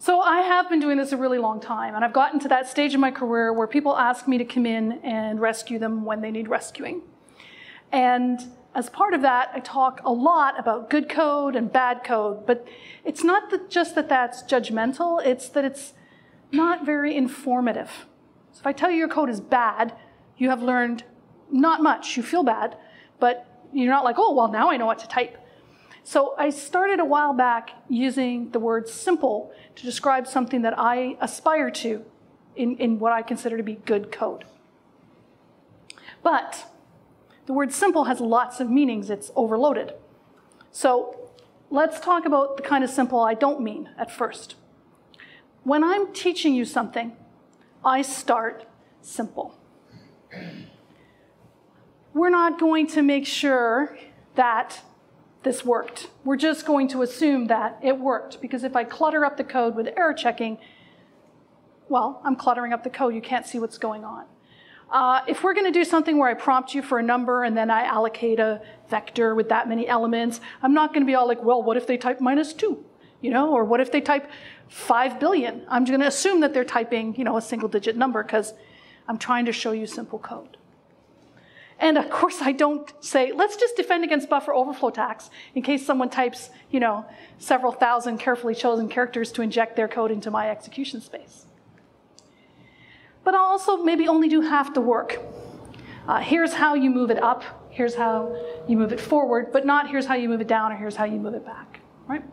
So I have been doing this a really long time, and I've gotten to that stage in my career where people ask me to come in and rescue them when they need rescuing. And as part of that, I talk a lot about good code and bad code, but it's not just that that's judgmental, it's that it's not very informative. So if I tell you your code is bad, you have learned not much. You feel bad, but you're not like, oh, well, now I know what to type. So I started a while back using the word simple to describe something that I aspire to in what I consider to be good code. But the word simple has lots of meanings. It's overloaded. So let's talk about the kind of simple I don't mean at first. When I'm teaching you something, I start simple. We're not going to make sure that this worked. We're just going to assume that it worked, because if I clutter up the code with error checking, well, I'm cluttering up the code. You can't see what's going on. If we're going to do something where I prompt you for a number and then I allocate a vector with that many elements, I'm not going to be all like, well, what if they type -2? You know, or what if they type 5 billion? I'm going to assume that they're typing, you know, a single-digit number because I'm trying to show you simple code. And of course, I don't say, let's just defend against buffer overflow attacks in case someone types, you know, several thousand carefully chosen characters to inject their code into my execution space. But I'll also maybe only do half the work. Here's how you move it up. Here's how you move it forward, but not here's how you move it down or here's how you move it back, right?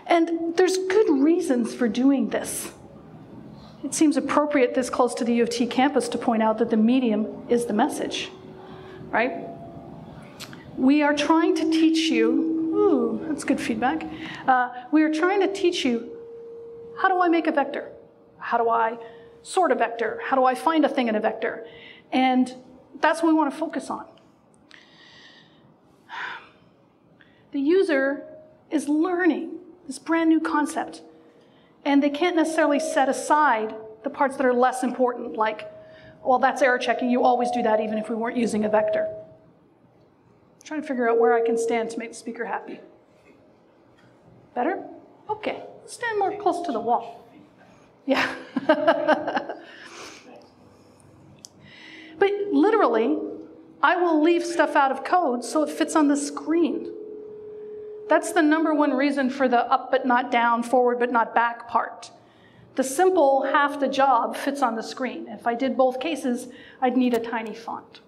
And there's good reasons for doing this. It seems appropriate this close to the U of T campus to point out that the medium is the message, right? We are trying to teach you, ooh, that's good feedback. We are trying to teach you, how do I make a vector? How do I sort a vector? How do I find a thing in a vector? And that's what we want to focus on. The user is learning this brand new concept, and they can't necessarily set aside the parts that are less important, like, well, that's error checking. You always do that even if we weren't using a vector. I'm trying to figure out where I can stand to make the speaker happy. Better? Okay, stand more close to the wall. Yeah. But literally, I will leave stuff out of code so it fits on the screen. That's the #1 reason for the up but not down, forward but not back part. The simple half the job fits on the screen. If I did both cases, I'd need a tiny font.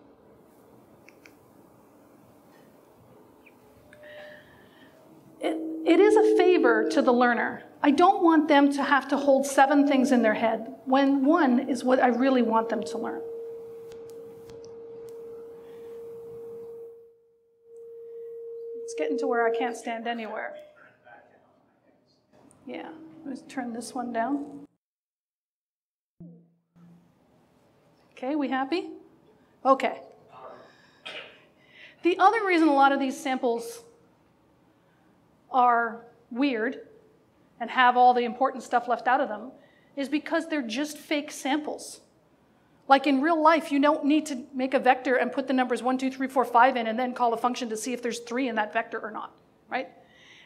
It is a favor to the learner. I don't want them to have to hold 7 things in their head when 1 is what I really want them to learn. It's getting to where I can't stand anywhere. Yeah, let's turn this one down. Okay, we happy? Okay. The other reason a lot of these samples are weird and have all the important stuff left out of them is because they're just fake samples. Like in real life, you don't need to make a vector and put the numbers 1, 2, 3, 4, 5 in and then call a function to see if there's 3 in that vector or not, right?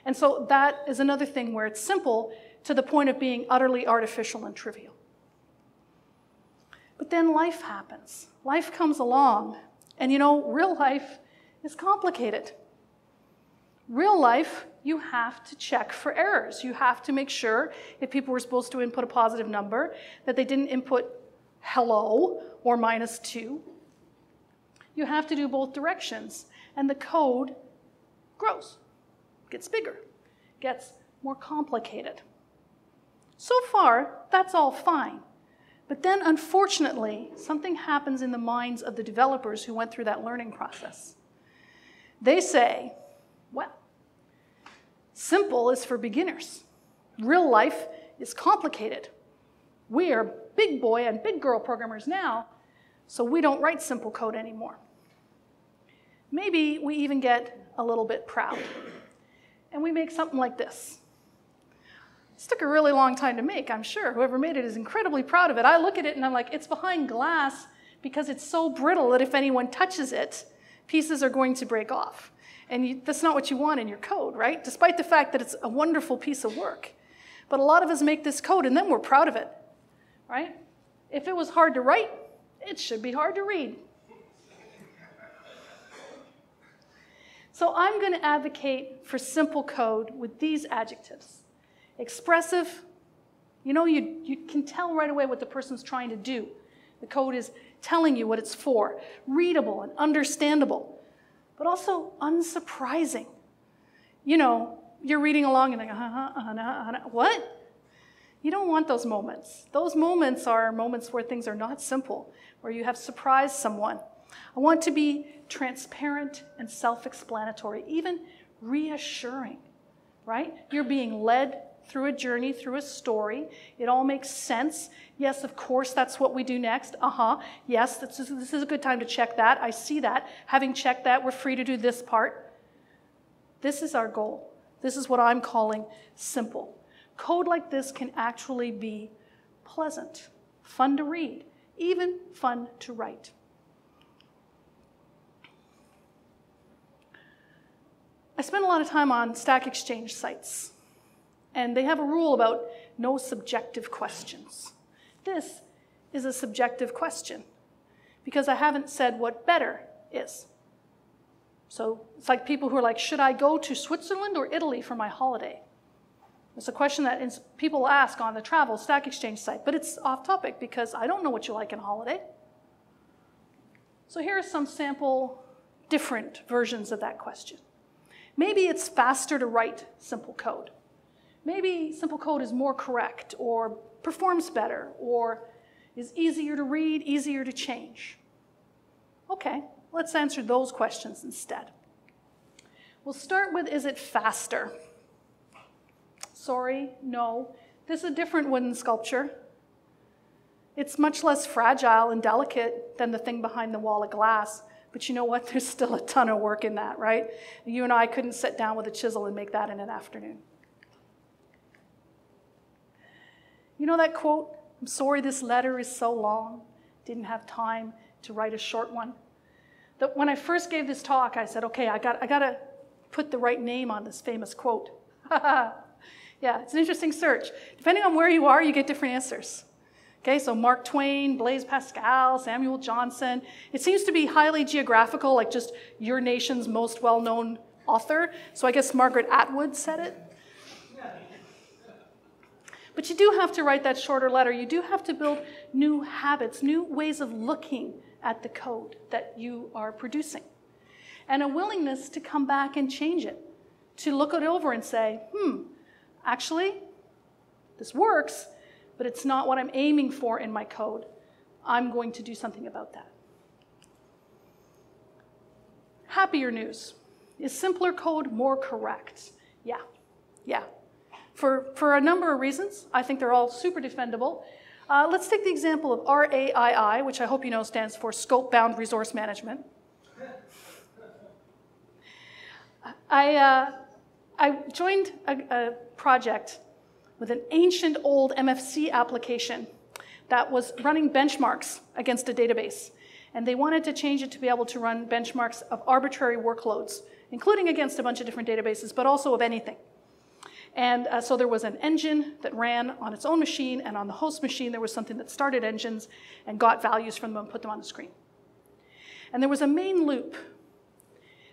And so that is another thing where it's simple to the point of being utterly artificial and trivial. But then life happens. Life comes along, and you know, real life is complicated. Real life, you have to check for errors. You have to make sure if people were supposed to input a positive number, that they didn't input hello or -2. You have to do both directions, and the code grows, gets bigger, gets more complicated. So far, that's all fine. But then, unfortunately, something happens in the minds of the developers who went through that learning process. They say, well, simple is for beginners. Real life is complicated. We are big boy and big girl programmers now, so we don't write simple code anymore. Maybe we even get a little bit proud, and we make something like this. This took a really long time to make, I'm sure. Whoever made it is incredibly proud of it. I look at it and I'm like, it's behind glass because it's so brittle that if anyone touches it, pieces are going to break off. And that's not what you want in your code, right? Despite the fact that it's a wonderful piece of work. But a lot of us make this code and then we're proud of it, right? If it was hard to write, it should be hard to read. So I'm going to advocate for simple code with these adjectives. Expressive, you can tell right away what the person's trying to do. The code is telling you what it's for. Readable and understandable, but also unsurprising. You're reading along and like, what? You don't want those moments. Those moments are moments where things are not simple, where you have surprised someone. I want to be transparent and self-explanatory, even reassuring, right? You're being led through a journey, through a story. It all makes sense. Yes, of course, that's what we do next. Yes, this is a good time to check that. I see that. Having checked that, we're free to do this part. This is our goal. This is what I'm calling simple. Code like this can actually be pleasant, fun to read, even fun to write. I spend a lot of time on Stack Exchange sites, and they have a rule about no subjective questions. This is a subjective question because I haven't said what better is. So it's like people who are like, should I go to Switzerland or Italy for my holiday? It's a question that people ask on the travel Stack Exchange site, but it's off topic because I don't know what you like in a holiday. So here are some sample different versions of that question. Maybe it's faster to write simple code. Maybe simple code is more correct or performs better or is easier to read, easier to change. Okay, let's answer those questions instead. We'll start with, is it faster? Sorry, no. This is a different wooden sculpture. It's much less fragile and delicate than the thing behind the wall of glass. But you know what? There's still a ton of work in that, right? You and I couldn't sit down with a chisel and make that in an afternoon. You know that quote, I'm sorry this letter is so long, didn't have time to write a short one. That when I first gave this talk, I said, okay, I got to put the right name on this famous quote. Yeah, it's an interesting search. Depending on where you are, you get different answers. Okay, so Mark Twain, Blaise Pascal, Samuel Johnson. It seems to be highly geographical, like just your nation's most well-known author. So I guess Margaret Atwood said it. But you do have to write that shorter letter. You do have to build new habits, new ways of looking at the code that you are producing. And a willingness to come back and change it, to look it over and say, actually, this works, but it's not what I'm aiming for in my code. I'm going to do something about that. Happier news. Is simpler code more correct? Yeah. For a number of reasons. I think they're all super defendable. Let's take the example of RAII, which I hope you know stands for Scope Bound Resource Management. I joined a project with an ancient old MFC application that was running benchmarks against a database. And they wanted to change it to be able to run benchmarks of arbitrary workloads, including against a bunch of different databases, but also of anything. And so there was an engine that ran on its own machine, and on the host machine there was something that started engines and got values from them and put them on the screen. And there was a main loop.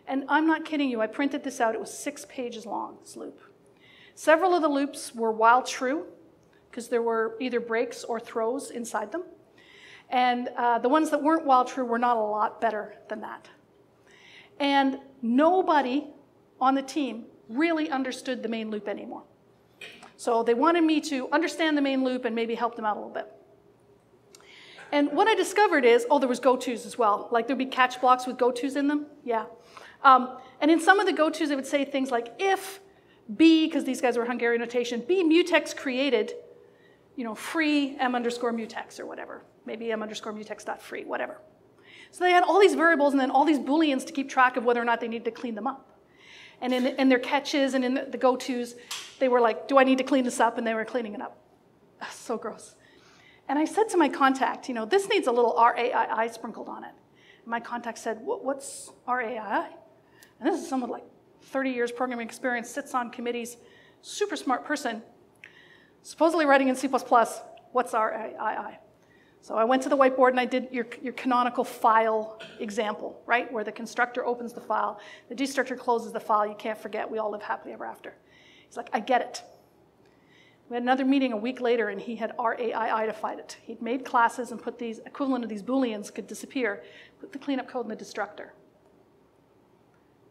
And I'm not kidding you, I printed this out. It was 6 pages long, this loop. Several of the loops were while true, because there were either breaks or throws inside them. And the ones that weren't while true were not a lot better than that. And nobody on the team really understood the main loop anymore. So they wanted me to understand the main loop and maybe help them out a little bit. And what I discovered is, there was go-tos as well. Like there'd be catch blocks with go-tos in them. Yeah. And in some of the go-tos, it would say things like, if B, because these guys were Hungarian notation, B mutex created, free m underscore mutex or whatever. Maybe m underscore mutex.free, whatever. So they had all these variables and then all these booleans to keep track of whether or not they needed to clean them up. And in their catches and in the go-tos, they were like, do I need to clean this up? And they were cleaning it up. So gross. And I said to my contact, this needs a little RAII sprinkled on it. And my contact said, what's RAII? And this is someone with like 30 years programming experience, sits on committees, super smart person. supposedly writing in C++, what's RAII? So I went to the whiteboard and I did your canonical file example, right? Where the constructor opens the file, the destructor closes the file, you can't forget, we all live happily ever after. He's like, I get it. We had another meeting a week later and he had RAII-defied it. He'd made classes and put these, equivalent of these booleans could disappear, put the cleanup code in the destructor.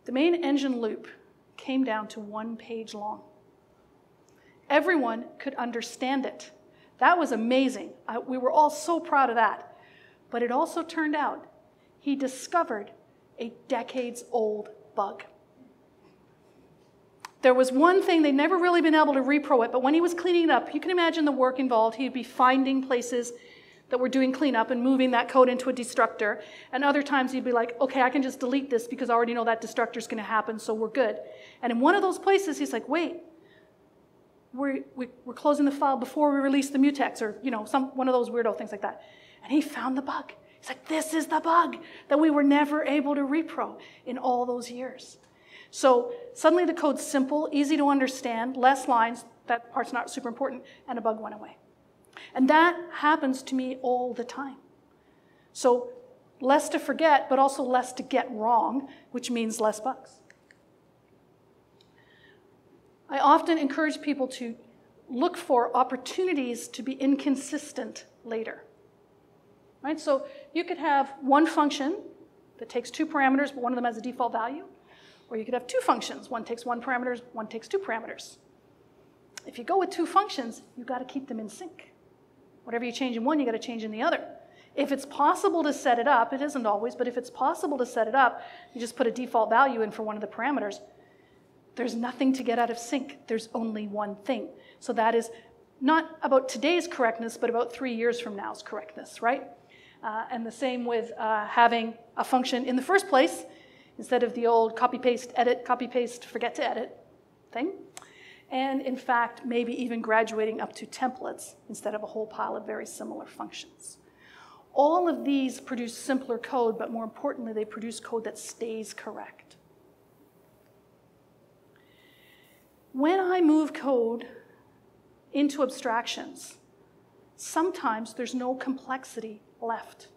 The main engine loop came down to 1 page long. Everyone could understand it. That was amazing. We were all so proud of that. But it also turned out he discovered a decades-old bug. There was one thing, they'd never really been able to repro it, but when he was cleaning it up, you can imagine the work involved. He'd be finding places that were doing cleanup and moving that code into a destructor. And other times he'd be like, okay, I can just delete this because I already know that destructor is going to happen, so we're good. And in one of those places, he's like, wait, we're closing the file before we release the mutex, or one of those weirdo things like that. And he found the bug. He's like, this is the bug that we were never able to repro in all those years. So suddenly the code's simple, easy to understand, less lines, that part's not super important, and a bug went away. And that happens to me all the time. So less to forget, but also less to get wrong, which means less bugs. I often encourage people to look for opportunities to be inconsistent later. Right? So you could have one function that takes 2 parameters, but one of them has a default value. Or you could have 2 functions. One takes 1 parameter, one takes 2 parameters. If you go with 2 functions, you've got to keep them in sync. Whatever you change in one, you got to change in the other. If it's possible to set it up, it isn't always, but if it's possible to set it up, you just put a default value in for one of the parameters. There's nothing to get out of sync. There's only one thing. So that is not about today's correctness, but about 3 years from now's correctness, right? And the same with having a function in the first place, instead of the old copy-paste, edit, copy-paste, forget to edit thing. And in fact, maybe even graduating up to templates instead of a whole pile of very similar functions. All of these produce simpler code, but more importantly, they produce code that stays correct. When I move code into abstractions, sometimes there's no complexity left.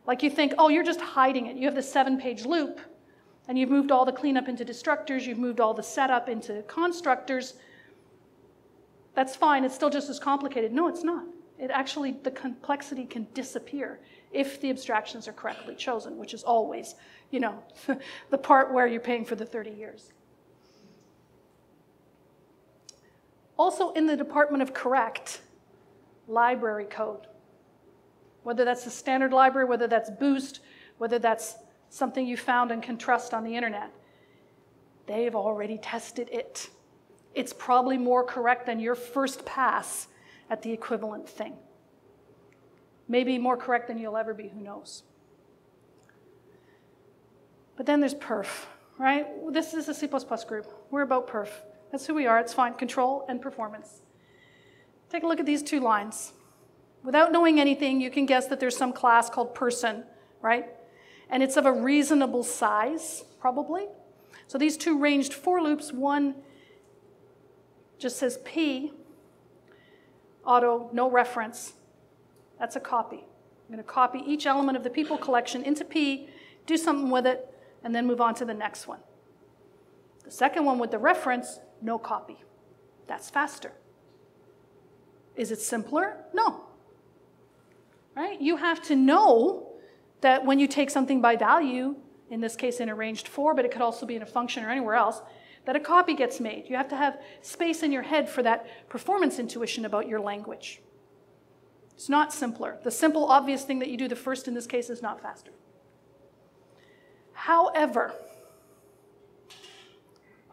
Like you think, oh, you're just hiding it. You have the 7-page loop, and you've moved all the cleanup into destructors, you've moved all the setup into constructors. That's fine, it's still just as complicated. No, it's not. It actually, the complexity can disappear if the abstractions are correctly chosen, which is always, the part where you're paying for the 30 years. Also in the department of correct, library code. Whether that's the standard library, whether that's Boost, whether that's something you found and can trust on the internet, they've already tested it. It's probably more correct than your first pass at the equivalent thing. Maybe more correct than you'll ever be, who knows. But then there's perf, right? This is a C++ group. We're about perf. That's who we are. It's fine. Control and performance. Take a look at these 2 lines. Without knowing anything, you can guess that there's some class called person, right? And it's of a reasonable size, probably. So these 2 ranged for loops. One just says P, auto, no reference. That's a copy. I'm going to copy each element of the people collection into P, do something with it, and then move on to the next one. The second one with the reference, no copy. That's faster. Is it simpler? No. Right? You have to know that when you take something by value, in this case in a ranged for, but it could also be in a function or anywhere else, that a copy gets made. You have to have space in your head for that performance intuition about your language. It's not simpler. The simple, obvious thing that you do the first in this case is not faster. However,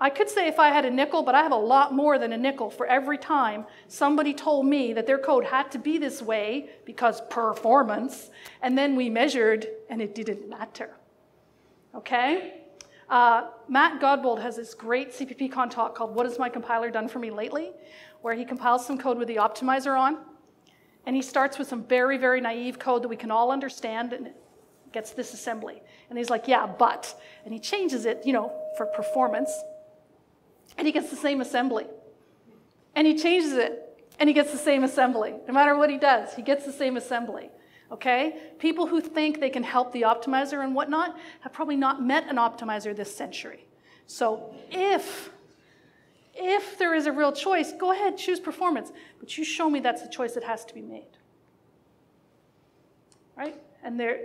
I could say if I had a nickel, but I have a lot more than a nickel for every time somebody told me that their code had to be this way because performance, and then we measured and it didn't matter. Okay? Matt Godbold has this great CppCon talk called What Has My Compiler Done For Me Lately? Where he compiles some code with the optimizer on, and he starts with some very, very naive code that we can all understand, and it gets this assembly. And he's like, yeah, but. And he changes it, for performance. And he gets the same assembly. and he changes it, and he gets the same assembly. No matter what he does, he gets the same assembly. Okay? People who think they can help the optimizer and whatnot have probably not met an optimizer this century. So if there is a real choice, go ahead, choose performance. But you show me that's the choice that has to be made. Right? And they're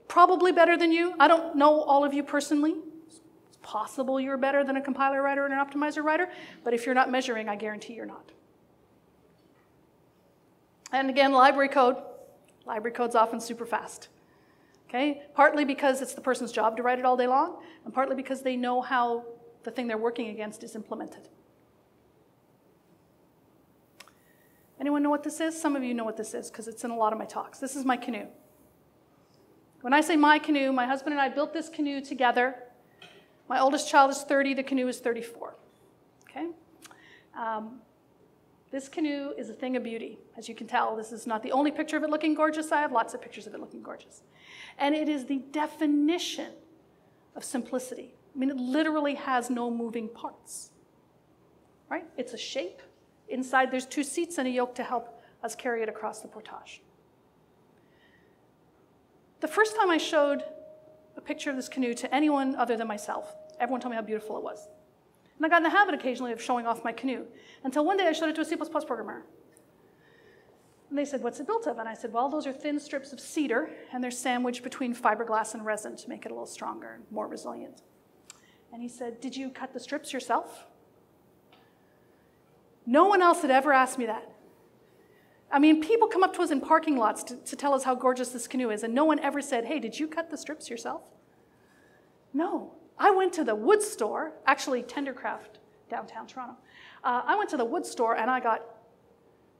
probably better than you. I don't know all of you personally. It's possible you're better than a compiler writer and an optimizer writer. But if you're not measuring, I guarantee you're not. And again, library code. Library code's often super fast. Okay? Partly because it's the person's job to write it all day long, and partly because they know how the thing they're working against is implemented. Anyone know what this is? Some of you know what this is because it's in a lot of my talks. This is my Canoe. When I say my Canoe, my husband and I built this Canoe together. My oldest child is 30, the Canoe is 34. Okay? This Canoe is a thing of beauty. As you can tell, this is not the only picture of it looking gorgeous. I have lots of pictures of it looking gorgeous. And it is the definition of simplicity. I mean, it literally has no moving parts. Right? It's a shape. Inside, there's 2 seats and a yoke to help us carry it across the portage. The first time I showed a picture of this Canoe to anyone other than myself, everyone told me how beautiful it was. And I got in the habit occasionally of showing off my Canoe, until one day I showed it to a C++ programmer. And they said, what's it built of? And I said, well, those are thin strips of cedar, and they're sandwiched between fiberglass and resin to make it a little stronger and more resilient. And he said, did you cut the strips yourself? No one else had ever asked me that. I mean, people come up to us in parking lots to tell us how gorgeous this Canoe is, and no one ever said, hey, did you cut the strips yourself? No. I went to the wood store, actually Tendercraft, downtown Toronto. I went to the wood store and I got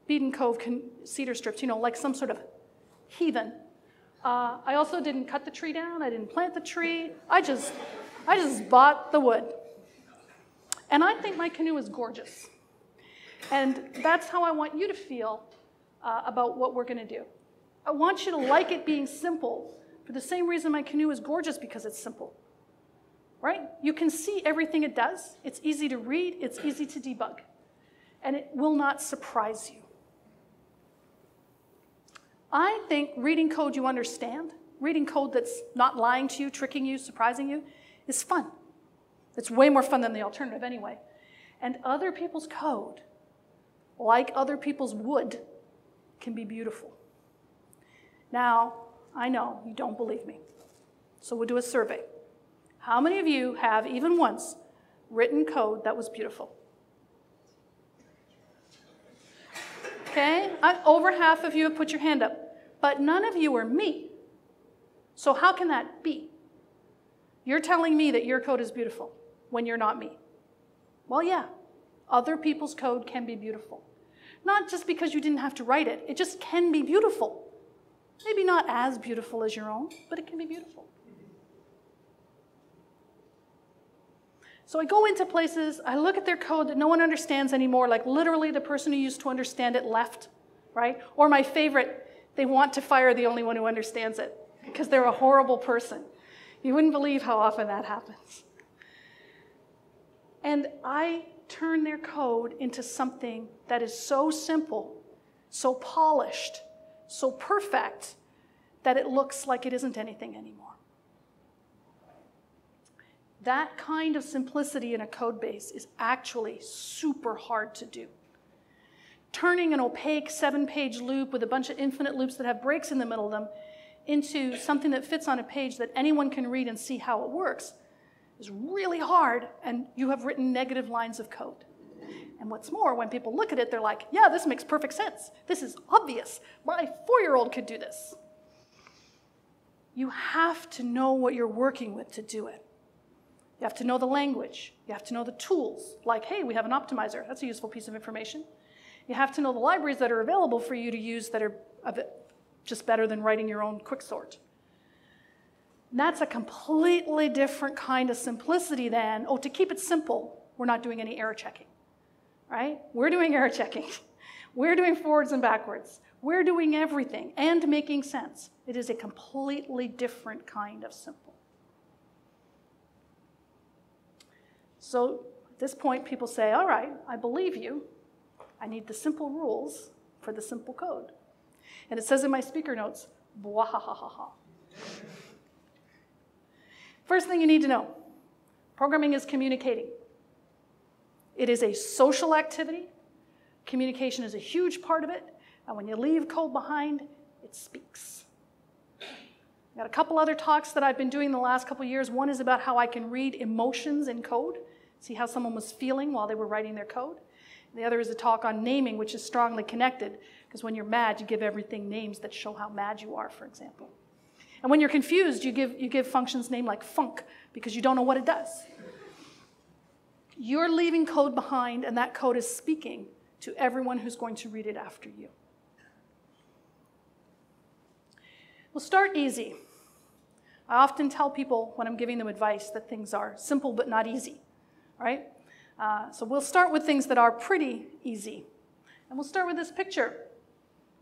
Beaton Cove cedar strips, you know, like some sort of heathen. I also didn't cut the tree down. I didn't plant the tree. I just bought the wood. And I think my Canoe is gorgeous. And that's how I want you to feel about what we're going to do. I want you to like it being simple for the same reason my Canoe is gorgeous, because it's simple. Right? You can see everything it does. It's easy to read. It's easy to debug. And it will not surprise you. I think reading code you understand, reading code that's not lying to you, tricking you, surprising you, is fun. It's way more fun than the alternative anyway. And other people's code, like other people's wood, can be beautiful. Now, I know you don't believe me. So we'll do a survey. How many of you have, even once, written code that was beautiful? Okay, over half of you have put your hand up, but none of you are me. So how can that be? You're telling me that your code is beautiful when you're not me. Well, yeah, other people's code can be beautiful. Not just because you didn't have to write it, it just can be beautiful. Maybe not as beautiful as your own, but it can be beautiful. So I go into places, I look at their code that no one understands anymore, like literally the person who used to understand it left, right? Or my favorite, they want to fire the only one who understands it because they're a horrible person. You wouldn't believe how often that happens. And I turn their code into something that is so simple, so polished, so perfect, that it looks like it isn't anything anymore. That kind of simplicity in a code base is actually super hard to do. Turning an opaque 7-page loop with a bunch of infinite loops that have breaks in the middle of them into something that fits on a page that anyone can read and see how it works is really hard, and you have written negative lines of code. And what's more, when people look at it, they're like, yeah, this makes perfect sense. This is obvious. My 4-year-old could do this. You have to know what you're working with to do it. You have to know the language. You have to know the tools. Like, hey, we have an optimizer. That's a useful piece of information. You have to know the libraries that are available for you to use that are just better than writing your own quicksort. And that's a completely different kind of simplicity than, oh, to keep it simple, we're not doing any error checking, right? We're doing error checking. We're doing forwards and backwards. We're doing everything and making sense. It is a completely different kind of simple. So at this point, people say, all right, I believe you. I need the simple rules for the simple code. And it says in my speaker notes, bwahahaha. First thing you need to know, programming is communicating. It is a social activity. Communication is a huge part of it. And when you leave code behind, it speaks. I've got a couple other talks that I've been doing the last couple years. One is about how I can read emotions in code, see how someone was feeling while they were writing their code. And the other is a talk on naming, which is strongly connected, because when you're mad, you give everything names that show how mad you are, for example. And when you're confused, you give functions name like func, because you don't know what it does. You're leaving code behind, and that code is speaking to everyone who's going to read it after you. We'll start easy. I often tell people when I'm giving them advice that things are simple but not easy, right? So we'll start with things that are pretty easy. And we'll start with this picture,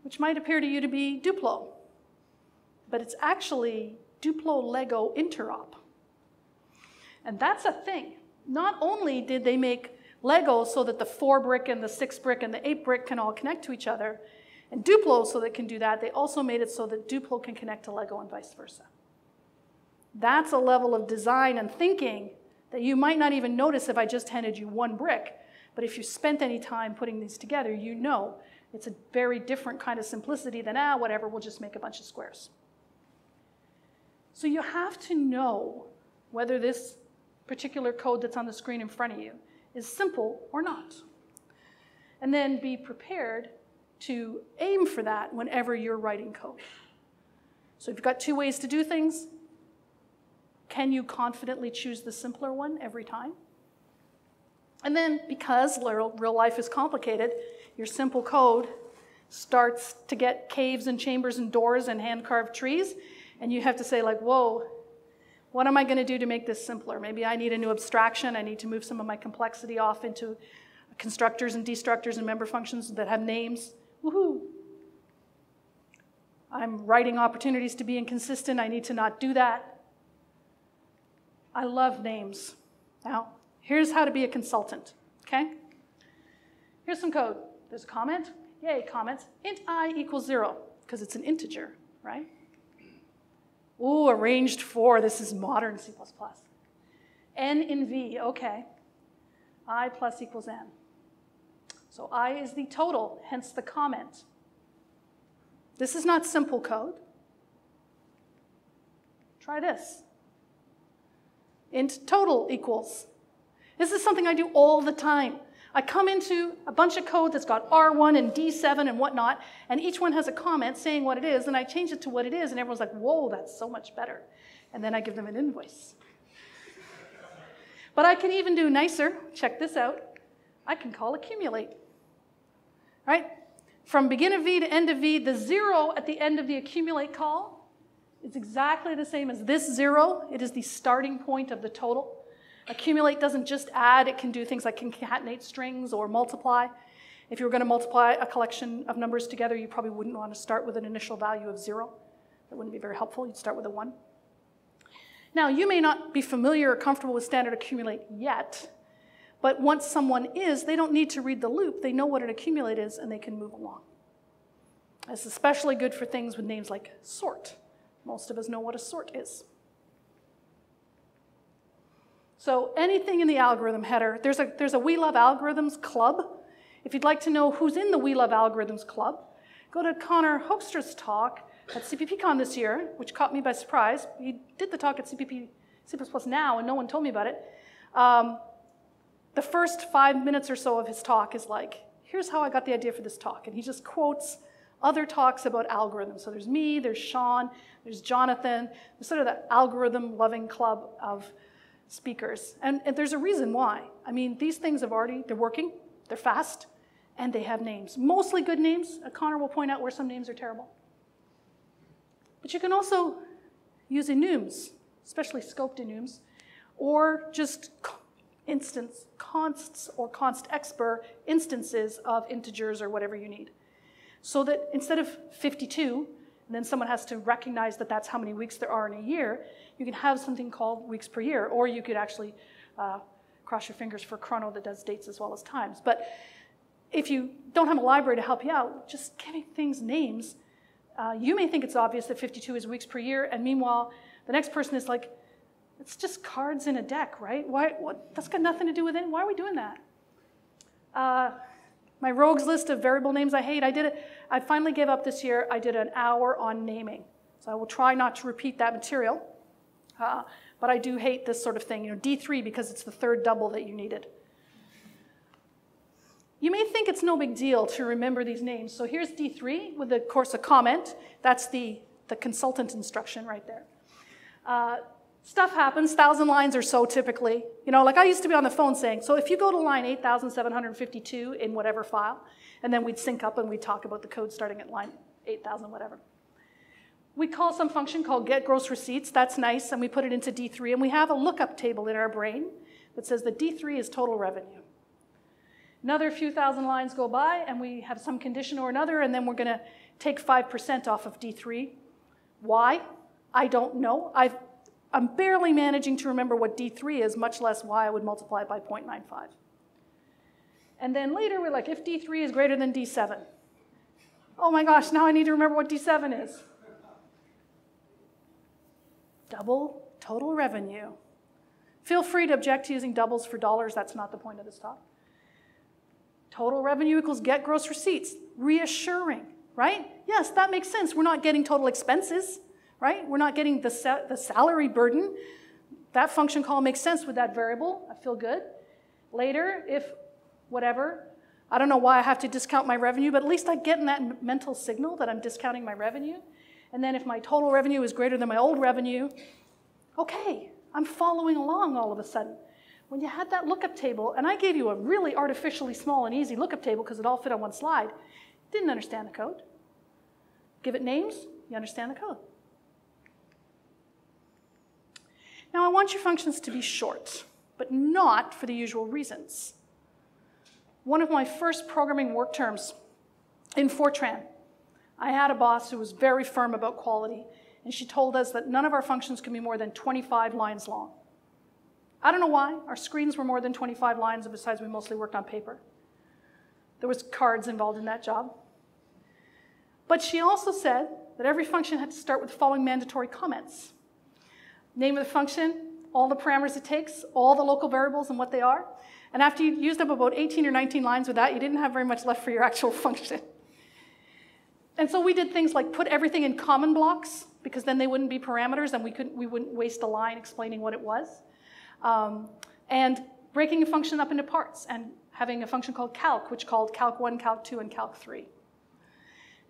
which might appear to you to be Duplo, but it's actually Duplo Lego Interop. And that's a thing. Not only did they make Lego so that the 4-brick and the 6-brick and the 8-brick can all connect to each other, and Duplo so that it can do that, they also made it so that Duplo can connect to Lego and vice versa. That's a level of design and thinking that you might not even notice if I just handed you one brick, but if you spent any time putting these together, you know it's a very different kind of simplicity than, whatever, we'll just make a bunch of squares. So you have to know whether this particular code that's on the screen in front of you is simple or not. And then be prepared to aim for that whenever you're writing code. So you've got two ways to do things. Can you confidently choose the simpler one every time? And then, because real life is complicated, your simple code starts to get caves and chambers and doors and hand-carved trees, and you have to say, like, whoa, what am I going to do to make this simpler? Maybe I need a new abstraction. I need to move some of my complexity off into constructors and destructors and member functions that have names. Woohoo! I'm writing opportunities to be inconsistent. I need to not do that. I love names. Now, here's how to be a consultant, okay? Here's some code. There's a comment. Yay, comments. Int I equals 0, because it's an integer, right? Ooh, arranged for. This is modern C++. N in V, okay. I plus equals N. So I is the total, hence the comment. This is not simple code. Try this. Int total equals. This is something I do all the time. I come into a bunch of code that's got R1 and D7 and whatnot, and each one has a comment saying what it is, and I change it to what it is, and everyone's like, whoa, that's so much better. And then I give them an invoice. But I can even do nicer. Check this out. I can call accumulate. Right? From begin of V to end of V, the 0 at the end of the accumulate call is exactly the same as this 0. It is the starting point of the total. Accumulate doesn't just add, it can do things like concatenate strings or multiply. If you were going to multiply a collection of numbers together, you probably wouldn't want to start with an initial value of 0. That wouldn't be very helpful. You'd start with a 1. Now, you may not be familiar or comfortable with standard accumulate yet, but once someone is, they don't need to read the loop. They know what an accumulate is, and they can move along. It's especially good for things with names like sort. Most of us know what a sort is. So anything in the algorithm header, there's a We Love Algorithms club. If you'd like to know who's in the We Love Algorithms club, go to Connor Hoekstra's talk at CppCon this year, which caught me by surprise. He did the talk at C++ Now, and no one told me about it. The first 5 minutes or so of his talk is like, here's how I got the idea for this talk. And he just quotes other talks about algorithms. So there's me, there's Sean, there's Jonathan. There's sort of the algorithm-loving club of speakers. And there's a reason why. I mean, these things they're working, they're fast, and they have names. Mostly good names. Connor will point out where some names are terrible. But you can also use enums, especially scoped enums, or just consts or const expr instances of integers or whatever you need. So that instead of 52, and then someone has to recognize that that's how many weeks there are in a year, you can have something called weeks per year, or you could actually cross your fingers for Chrono that does dates as well as times. But if you don't have a library to help you out, just giving things names. You may think it's obvious that 52 is weeks per year, and meanwhile, the next person is like, it's just cards in a deck, right? That's got nothing to do with it. Why are we doing that? My rogues list of variable names I hate, I finally gave up this year. I did an hour on naming. So I will try not to repeat that material. But I do hate this sort of thing. D3 because it's the third double that you needed. You may think it's no big deal to remember these names. So here's D3 with, of course, a comment. That's the consultant instruction right there. Stuff happens, 1,000 lines or so typically. Like I used to be on the phone saying, so if you go to line 8,752 in whatever file, and then we'd sync up and we'd talk about the code starting at line 8,000 whatever. We call some function called get gross receipts. That's nice, and we put it into D3, and we have a lookup table in our brain that says that D3 is total revenue. Another few thousand lines go by, and we have some condition or another, and then we're going to take 5% off of D3. Why? I don't know. I'm barely managing to remember what D3 is, much less why I would multiply it by 0.95. And then later, we're like, if D3 is greater than D7. Oh my gosh, now I need to remember what D7 is. Double total revenue. Feel free to object to using doubles for dollars. That's not the point of this talk. Total revenue equals get gross receipts. Reassuring, right? Yes, that makes sense. We're not getting total expenses, right? We're not getting the salary burden. That function call makes sense with that variable. I feel good. Later, if whatever, I don't know why I have to discount my revenue, but at least I get in that mental signal that I'm discounting my revenue. And then if my total revenue is greater than my old revenue, okay, I'm following along all of a sudden. When you had that lookup table, and I gave you a really artificially small and easy lookup table because it all fit on one slide, didn't understand the code. Give it names, you understand the code. Now I want your functions to be short, but not for the usual reasons. One of my first programming work terms in Fortran, I had a boss who was very firm about quality, and she told us that none of our functions can be more than 25 lines long. I don't know why. Our screens were more than 25 lines, and besides, we mostly worked on paper. There was cards involved in that job. But she also said that every function had to start with the following mandatory comments. Name of the function, all the parameters it takes, all the local variables and what they are. And after you used up about 18 or 19 lines with that, you didn't have very much left for your actual function. And so we did things like put everything in common blocks, because then they wouldn't be parameters and we wouldn't waste a line explaining what it was. And breaking a function up into parts and having a function called calc, which called calc1, calc2, and calc3.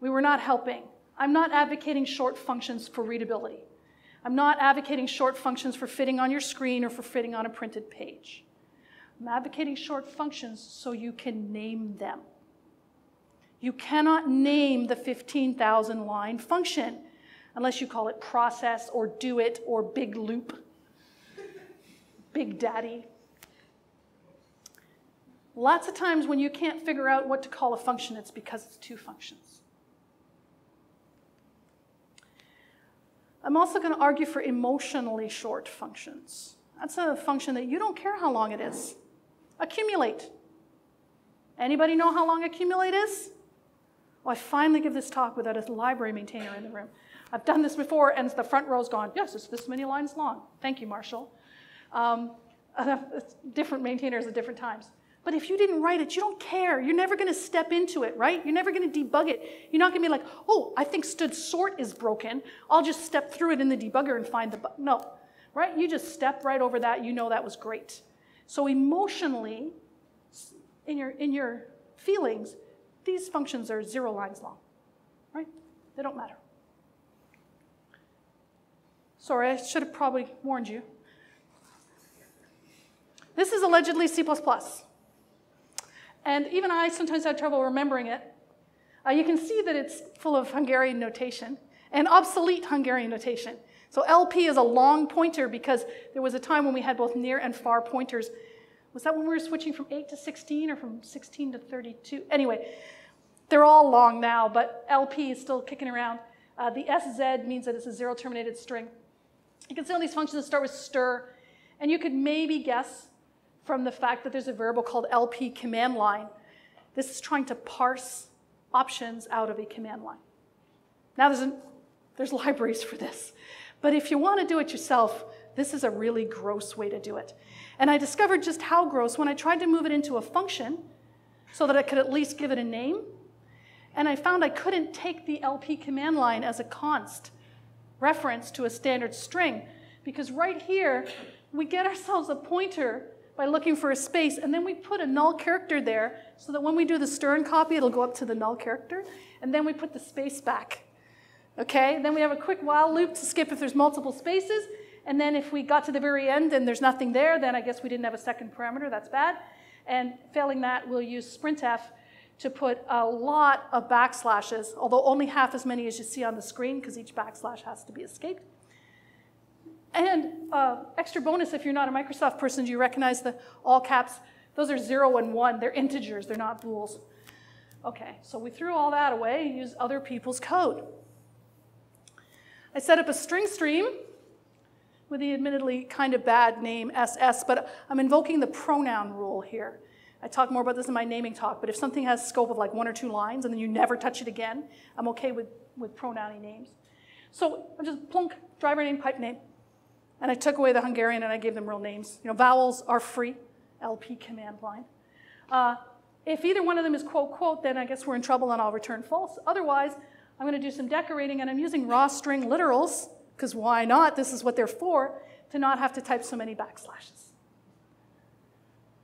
We were not helping. I'm not advocating short functions for readability. I'm not advocating short functions for fitting on your screen or for fitting on a printed page. I'm advocating short functions so you can name them. You cannot name the 15,000 line function unless you call it process or do it or big loop, big daddy. Lots of times when you can't figure out what to call a function, it's because it's two functions. I'm also going to argue for emotionally short functions. That's a function that you don't care how long it is. Accumulate. Anybody know how long accumulate is? Well, I finally give this talk without a library maintainer in the room. I've done this before, and the front row's gone, yes, it's this many lines long. Thank you, Marshall. Different maintainers at different times. But if you didn't write it, you don't care. You're never going to step into it, right? You're never going to debug it. You're not going to be like, oh, I think std sort is broken. I'll just step through it in the debugger and find the bug. No, right? You just step right over that. You know that was great. So emotionally, in your feelings, these functions are 0 lines long, right? They don't matter. Sorry, I should have probably warned you. This is allegedly C++. And even I sometimes have trouble remembering it. You can see that it's full of Hungarian notation and obsolete Hungarian notation. So LP is a long pointer because there was a time when we had both near and far pointers. Was that when we were switching from 8 to 16 or from 16 to 32? Anyway, they're all long now, but LP is still kicking around. The SZ means that it's a zero-terminated string. You can see all these functions that start with stir, and you could maybe guess from the fact that there's a variable called LP command line This is trying to parse options out of a command line. Now there's libraries for this. But if you want to do it yourself, this is a really gross way to do it. And I discovered just how gross when I tried to move it into a function so that I could at least give it a name. And I found I couldn't take the LP command line as a const reference to a standard string, because right here, we get ourselves a pointer by looking for a space, and then we put a null character there so that when we do the stern copy, it'll go up to the null character, and then we put the space back. Okay, then we have a quick while loop to skip if there's multiple spaces, and then if we got to the very end and there's nothing there, then I guess we didn't have a second parameter, that's bad. And failing that, we'll use sprintf to put a lot of backslashes, although only half as many as you see on the screen, because each backslash has to be escaped. And extra bonus, if you're not a Microsoft person, do you recognize the all caps? Those are 0 and 1. They're integers. They're not bools. Okay, so we threw all that away and used other people's code. I set up a string stream with the admittedly kind of bad name SS, but I'm invoking the pronoun rule here. I talk more about this in my naming talk, but if something has scope of like 1 or 2 lines and then you never touch it again, I'm okay with pronoun-y names. So I just plunk, driver name, pipe name. And I took away the Hungarian and I gave them real names. You know, vowels are free, LP command line. If either one of them is quote, quote, then I guess we're in trouble and I'll return false. Otherwise, I'm going to do some decorating, and I'm using raw string literals, because why not? This is what they're for, to not have to type so many backslashes.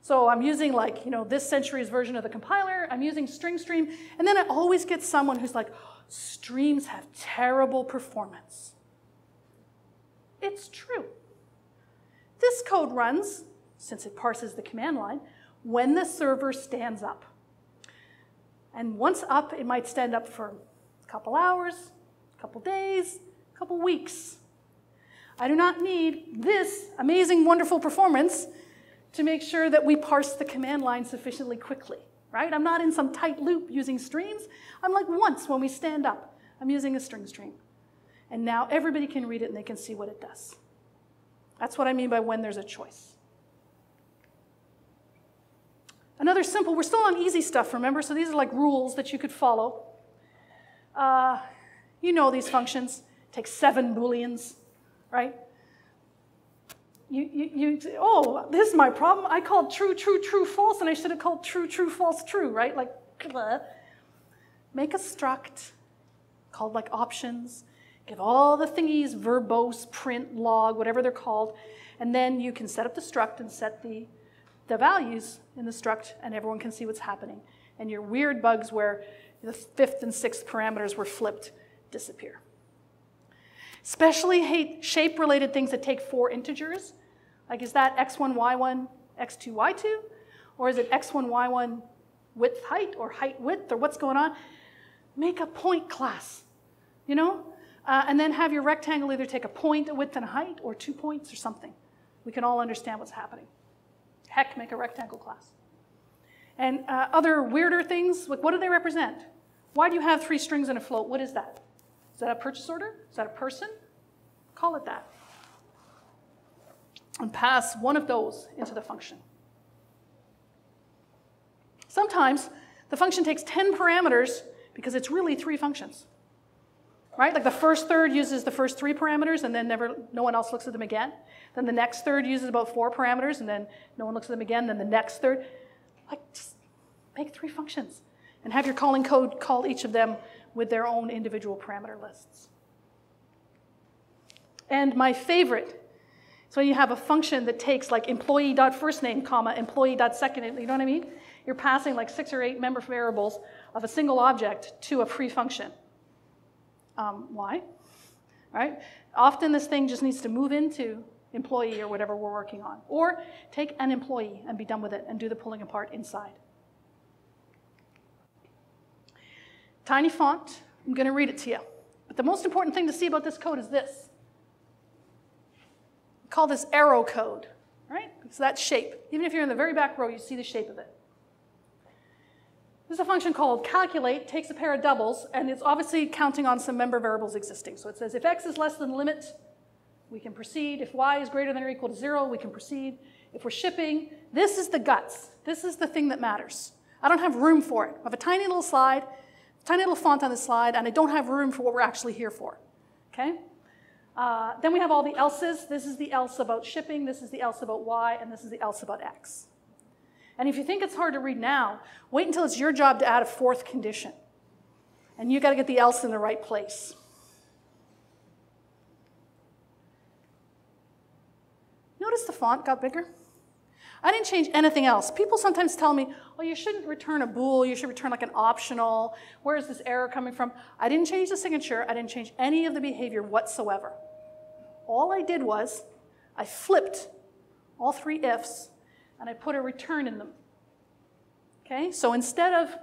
So I'm using, like, you know, this century's version of the compiler. I'm using string stream, and then I always get someone who's like, streams have terrible performance. It's true. This code runs, since it parses the command line, when the server stands up. And once up, it might stand up for a couple hours, a couple days, a couple weeks. I do not need this amazing, wonderful performance to make sure that we parse the command line sufficiently quickly, right? I'm not in some tight loop using streams. I'm like once when we stand up, I'm using a string stream. And now everybody can read it and they can see what it does. That's what I mean by when there's a choice. Another simple, we're still on easy stuff, remember? So these are like rules that you could follow. You know these functions. Take 7 booleans, right? Oh, this is my problem. I called true, true, true, false, and I should have called true, true, false, true, right? Like, make a struct called like options. Give all the thingies, verbose, print, log, whatever they're called, and then you can set up the struct and set the values in the struct, and everyone can see what's happening. And your weird bugs where the 5th and 6th parameters were flipped disappear. Especially hate shape-related things that take 4 integers. Like, is that x1, y1, x2, y2? Or is it x1, y1, width, height, or height, width, or what's going on? Make a point class, you know? And then have your rectangle either take a point, a width, and a height, or 2 points or something. We can all understand what's happening. Heck, make a rectangle class. And other weirder things, like what do they represent? Why do you have 3 strings and a float? What is that? Is that a purchase order? Is that a person? Call it that. And pass one of those into the function. Sometimes the function takes 10 parameters because it's really 3 functions. Right? Like the first third uses the first 3 parameters and then no one else looks at them again. Then the next third uses about 4 parameters and then no one looks at them again. Then the next third. Like, just make 3 functions and have your calling code call each of them with their own individual parameter lists. And my favorite, so you have a function that takes like employee.firstname, comma, employee.second, you know what I mean? You're passing like 6 or 8 member variables of a single object to a free function. Why? Right? Often this thing just needs to move into employee or whatever we're working on. Or take an employee and be done with it and do the pulling apart inside. Tiny font. I'm going to read it to you. But the most important thing to see about this code is this. We call this arrow code, right? It's that shape. Even if you're in the very back row, you see the shape of it. There's a function called calculate, takes a pair of doubles, and it's obviously counting on some member variables existing. So it says if x is less than the limit, we can proceed. If y is greater than or equal to 0, we can proceed. If we're shipping, this is the guts. This is the thing that matters. I don't have room for it. I have a tiny little slide, tiny little font on the slide, and I don't have room for what we're actually here for. Okay? Then we have all the else's. This is the else about shipping, this is the else about Y, and this is the else about X. And if you think it's hard to read now, wait until it's your job to add a fourth condition. And you've got to get the else in the right place. Notice the font got bigger? I didn't change anything else. People sometimes tell me, oh, you shouldn't return a bool, you should return like an optional. Where is this error coming from? I didn't change the signature, I didn't change any of the behavior whatsoever. All I did was, I flipped all three ifs, and I put a return in them. Okay, so instead of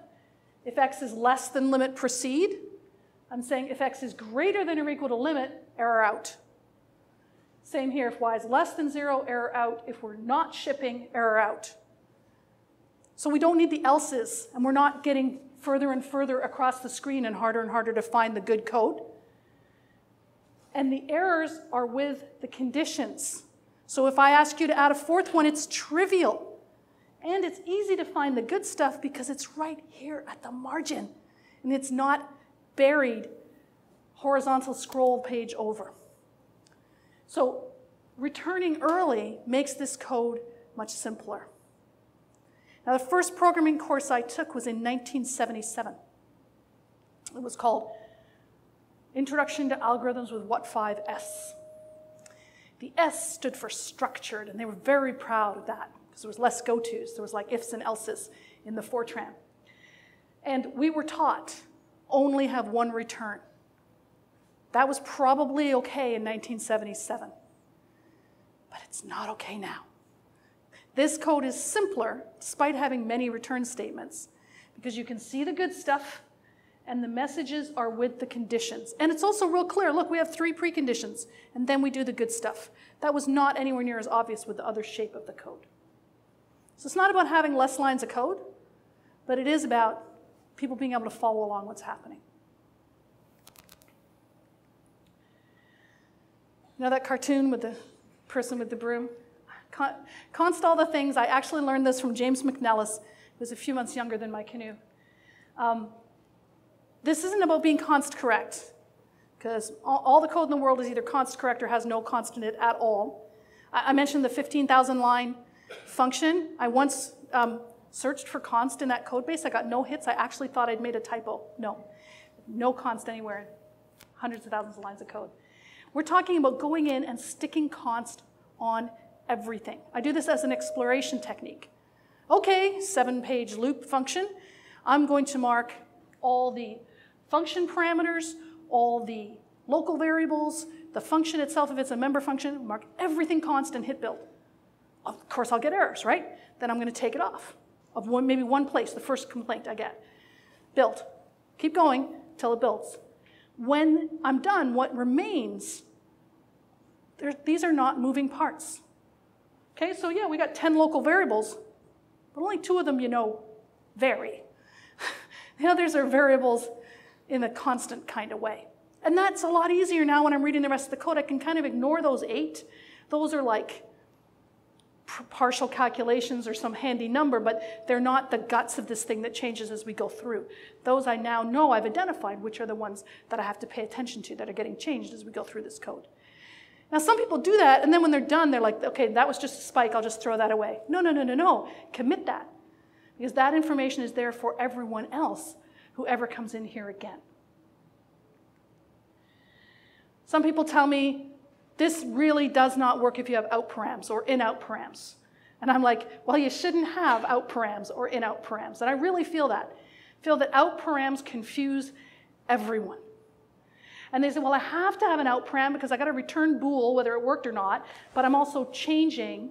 if x is less than limit proceed, I'm saying if x is greater than or equal to limit, error out. Same here, if y is less than 0, error out. If we're not shipping, error out. So we don't need the else's, and we're not getting further and further across the screen and harder to find the good code. And the errors are with the conditions. So if I ask you to add a fourth one, it's trivial. And it's easy to find the good stuff because it's right here at the margin. And it's not buried horizontal scroll page over. So returning early makes this code much simpler. Now, the first programming course I took was in 1977. It was called Introduction to Algorithms with What5S. The S stood for structured, and they were very proud of that because there was less go-tos. There was like ifs and elses in the Fortran. And we were taught only have one return. That was probably okay in 1977, but it's not okay now. This code is simpler, despite having many return statements, because you can see the good stuff, and the messages are with the conditions. And it's also real clear. Look, we have 3 preconditions, and then we do the good stuff. That was not anywhere near as obvious with the other shape of the code. So it's not about having less lines of code, but it is about people being able to follow along what's happening. You know that cartoon with the person with the broom? Const all the things. I actually learned this from James McNellis, who was a few months younger than my Canoe. This isn't about being const correct, because all the code in the world is either const correct or has no const in it at all. I mentioned the 15,000 line function. I once searched for const in that code base. I got no hits. I actually thought I'd made a typo. No const anywhere. Hundreds of thousands of lines of code. We're talking about going in and sticking const on everything. I do this as an exploration technique. Okay, 7-page loop function. I'm going to mark all the function parameters, all the local variables, the function itself, if it's a member function, mark everything const and hit build. Of course, I'll get errors, right? Then I'm going to take it off of maybe one place, the first complaint I get. Build. Keep going till it builds. When I'm done, what remains, these are not moving parts. Okay, so yeah, we got 10 local variables, but only 2 of them, vary. The others are variables in a constant kind of way. And that's a lot easier now when I'm reading the rest of the code. I can kind of ignore those 8. Those are like partial calculations or some handy number, but they're not the guts of this thing that changes as we go through. Those I now know I've identified which are the ones that I have to pay attention to that are getting changed as we go through this code. Now, some people do that, and then when they're done, they're like, okay, that was just a spike, I'll just throw that away. No. Commit that, because that information is there for everyone else, whoever comes in here again. Some people tell me, this really does not work if you have out params or in-out params. And I'm like, well, you shouldn't have out params or in-out params. And I really feel that. I feel that out params confuse everyone. And they say, well, I have to have an out param because I got to return bool, whether it worked or not, but I'm also changing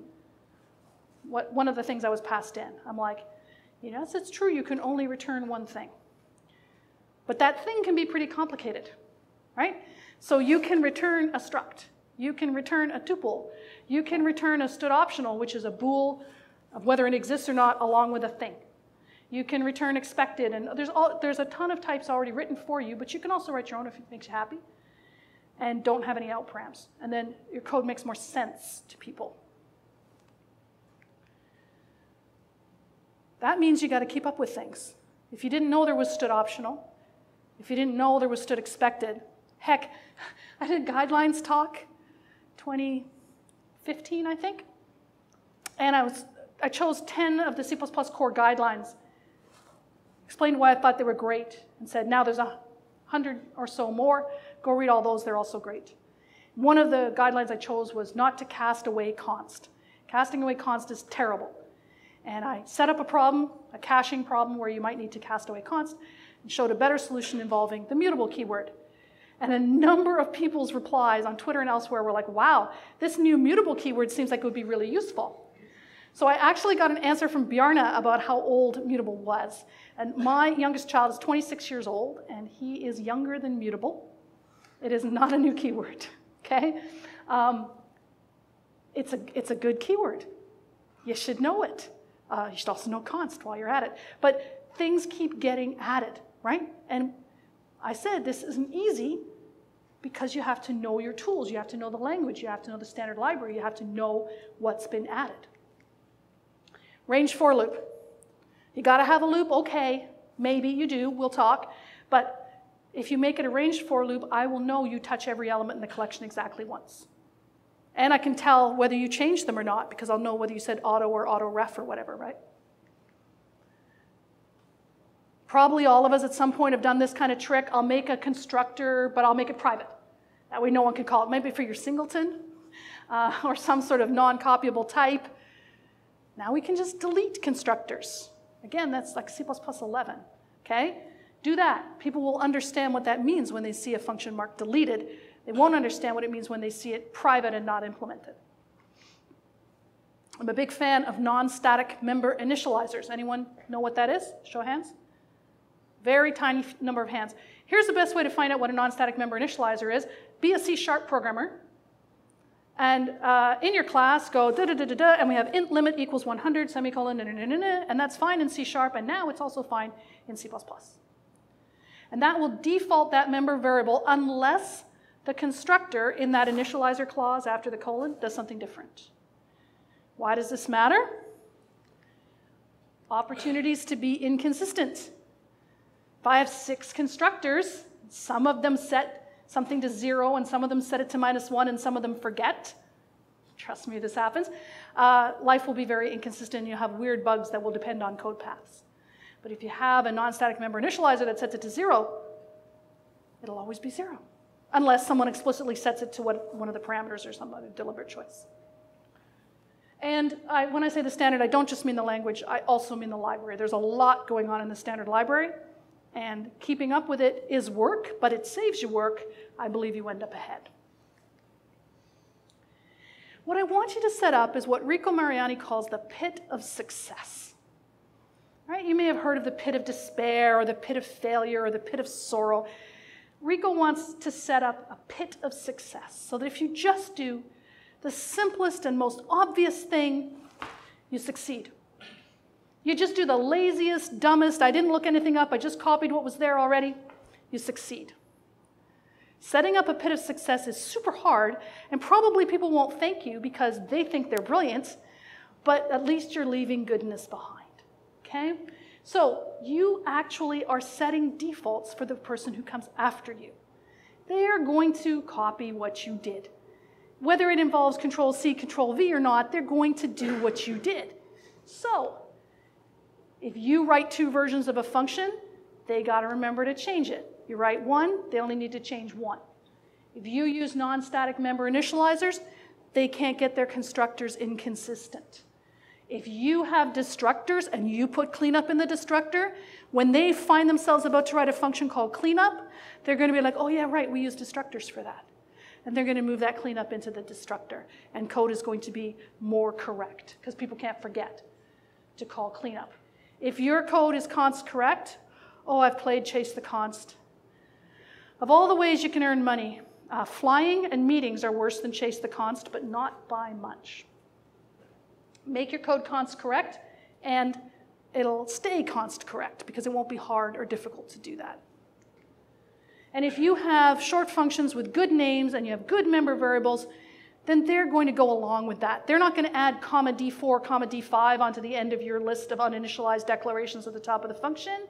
one of the things I was passed in. I'm like, yes, it's true, you can only return one thing. But that thing can be pretty complicated, right? So you can return a struct. You can return a tuple. You can return a std optional, which is a bool of whether it exists or not, along with a thing. You can return expected, and there's a ton of types already written for you, but you can also write your own if it makes you happy, and don't have any out params. And then your code makes more sense to people. That means you got to keep up with things. If you didn't know there was stood optional, if you didn't know there was stood expected, heck, I did a guidelines talk 2015, I think, and I chose 10 of the C++ core guidelines, explained why I thought they were great, and said, now there's 100 or so more. Go read all those. They're also great. One of the guidelines I chose was not to cast away const. Casting away const is terrible. And I set up a problem, a caching problem where you might need to cast away const, and showed a better solution involving the mutable keyword. And a number of people's replies on Twitter and elsewhere were like, wow, this new mutable keyword seems like it would be really useful. So I actually got an answer from Bjarne about how old mutable was. And my youngest child is 26 years old, and he is younger than mutable. It is not a new keyword, okay? It's a good keyword. You should know it. You should also know const while you're at it. But things keep getting added, right? And I said this isn't easy because you have to know your tools. You have to know the language. You have to know the standard library. You have to know what's been added. Range for loop. You got to have a loop, okay. Maybe you do, we'll talk. But if you make it a range for loop, I will know you touch every element in the collection exactly once. And I can tell whether you changed them or not because I'll know whether you said auto or auto ref or whatever, right? Probably all of us at some point have done this kind of trick. I'll make a constructor, but I'll make it private. That way no one can call it. Maybe for your singleton or some sort of non-copyable type. Now we can just delete constructors. Again, that's like C++ 11, okay? Do that. People will understand what that means when they see a function marked deleted. They won't understand what it means when they see it private and not implemented. I'm a big fan of non-static member initializers. Anyone know what that is? Show of hands. Very tiny number of hands. Here's the best way to find out what a non-static member initializer is. Be a C# programmer. And in your class, go da-da-da-da-da, and we have int limit equals 100, semicolon, and that's fine in C#, and now it's also fine in C++. And that will default that member variable unless the constructor in that initializer clause after the colon does something different. Why does this matter? Opportunities to be inconsistent. If I have 6 constructors, some of them set something to 0, and some of them set it to -1, and some of them forget. Trust me, this happens. Life will be very inconsistent, and you'll have weird bugs that will depend on code paths. But if you have a non-static member initializer that sets it to 0, it'll always be 0, unless someone explicitly sets it to one of the parameters or some other deliberate choice. And when I say the standard, I don't just mean the language, I also mean the library. There's a lot going on in the standard library. And keeping up with it is work, but it saves you work. I believe you end up ahead. What I want you to set up is what Rico Mariani calls the pit of success. Right? You may have heard of the pit of despair, or the pit of failure, or the pit of sorrow. Rico wants to set up a pit of success, so that if you just do the simplest and most obvious thing, you succeed. You just do the laziest, dumbest, I didn't look anything up, I just copied what was there already, you succeed. Setting up a pit of success is super hard, and probably people won't thank you because they think they're brilliant, but at least you're leaving goodness behind, okay? So you actually are setting defaults for the person who comes after you. They are going to copy what you did. Whether it involves Control-C, Control-V or not, they're going to do what you did. So if you write 2 versions of a function, they got to remember to change it. You write 1, they only need to change 1. If you use non-static member initializers, they can't get their constructors inconsistent. If you have destructors and you put cleanup in the destructor, when they find themselves about to write a function called cleanup, they're going to be like, oh yeah, right, we use destructors for that. And they're going to move that cleanup into the destructor. And code is going to be more correct, because people can't forget to call cleanup. If your code is const correct, oh, I've played Chase the Const. Of all the ways you can earn money, flying and meetings are worse than Chase the Const, but not by much. Make your code const correct, and it'll stay const correct, because it won't be hard or difficult to do that. And if you have short functions with good names and you have good member variables, then they're going to go along with that. They're not going to add comma D4, comma D5 onto the end of your list of uninitialized declarations at the top of the function.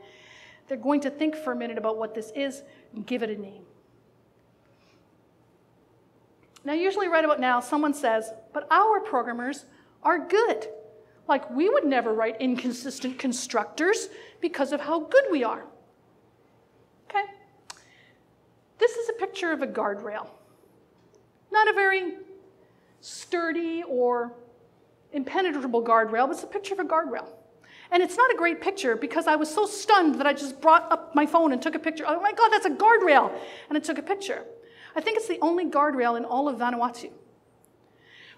They're going to think for a minute about what this is and give it a name. Now, usually right about now, someone says, but our programmers are good. Like, we would never write inconsistent constructors because of how good we are. Okay? This is a picture of a guardrail. Not a very sturdy or impenetrable guardrail, but it's a picture of a guardrail. And it's not a great picture because I was so stunned that I just brought up my phone and took a picture. Oh my God, that's a guardrail! And I took a picture. I think it's the only guardrail in all of Vanuatu.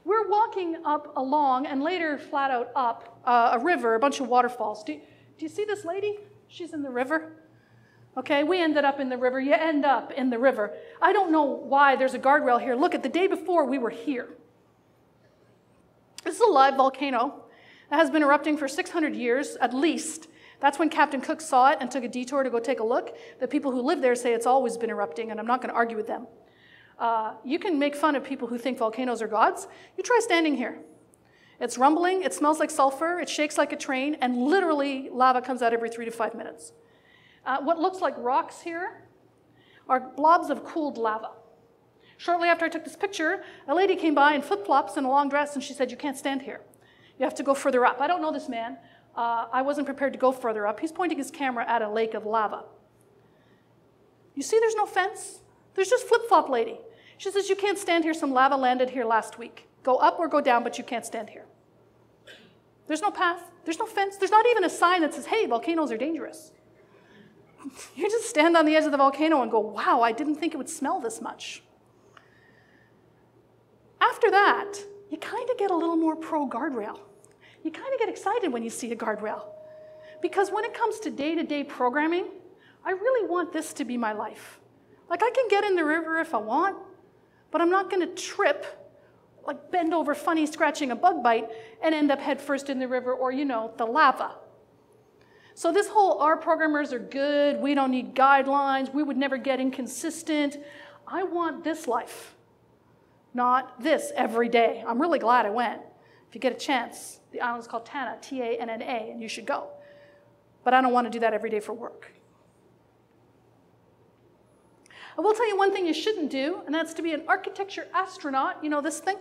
We're walking up along, and later flat out up, a river, a bunch of waterfalls. Do you see this lady? She's in the river. Okay, we ended up in the river. You end up in the river. I don't know why there's a guardrail here. Look, the day before we were here. This is a live volcano that has been erupting for 600 years, at least. That's when Captain Cook saw it and took a detour to go take a look. The people who live there say it's always been erupting, and I'm not going to argue with them. You can make fun of people who think volcanoes are gods. You try standing here. It's rumbling, it smells like sulfur, it shakes like a train, and literally lava comes out every 3 to 5 minutes. What looks like rocks here are blobs of cooled lava. Shortly after I took this picture, a lady came by in flip-flops and a long dress, and she said, you can't stand here. You have to go further up. I don't know this man. I wasn't prepared to go further up. He's pointing his camera at a lake of lava. You see there's no fence? There's just flip-flop lady. She says, you can't stand here. Some lava landed here last week. Go up or go down, but you can't stand here. There's no path. There's no fence. There's not even a sign that says, hey, volcanoes are dangerous. You just stand on the edge of the volcano and go, wow, I didn't think it would smell this much. After that, you kind of get a little more pro-guardrail. You kind of get excited when you see a guardrail. Because when it comes to day-to-day programming, I really want this to be my life. Like, I can get in the river if I want, but I'm not going to trip, like bend over funny scratching a bug bite, and end up head first in the river or, you know, the lava. So this whole, our programmers are good, we don't need guidelines, we would never get inconsistent. I want this life, not this every day. I'm really glad I went. If you get a chance, the island's called Tanna, T-A-N-N-A, and you should go. But I don't want to do that every day for work. I will tell you one thing you shouldn't do, and that's to be an architecture astronaut. You know this thing,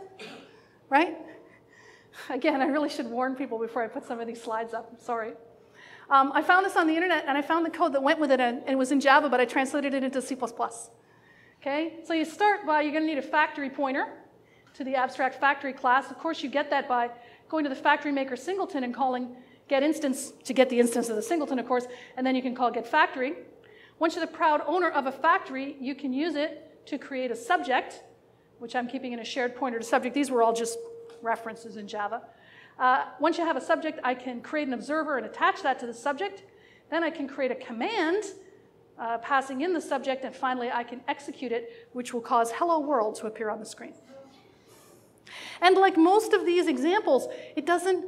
right? Again, I really should warn people before I put some of these slides up. I'm sorry. I found this on the internet, and I found the code that went with it, and it was in Java, but I translated it into C++. Okay? So you start by, you're going to need a factory pointer to the abstract factory class. Of course, you get that by going to the factory maker singleton and calling get instance to get the instance of the singleton, of course, and then you can call get factory. Once you're the proud owner of a factory, you can use it to create a subject, which I'm keeping in a shared pointer to subject. These were all just references in Java. Once you have a subject, I can create an observer and attach that to the subject. Then I can create a command passing in the subject, and finally I can execute it, which will cause hello world to appear on the screen. And like most of these examples, it doesn't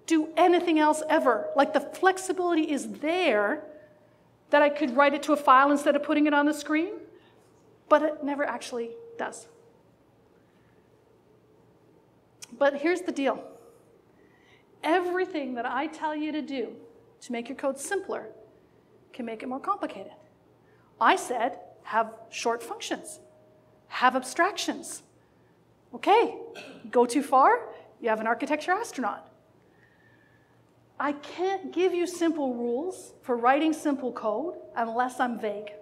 do anything else ever. Like, the flexibility is there that I could write it to a file instead of putting it on the screen, but it never actually does. But here's the deal. Everything that I tell you to do to make your code simpler can make it more complicated. I said, have short functions, have abstractions. Okay, go too far, you have an architecture astronaut. I can't give you simple rules for writing simple code unless I'm vague.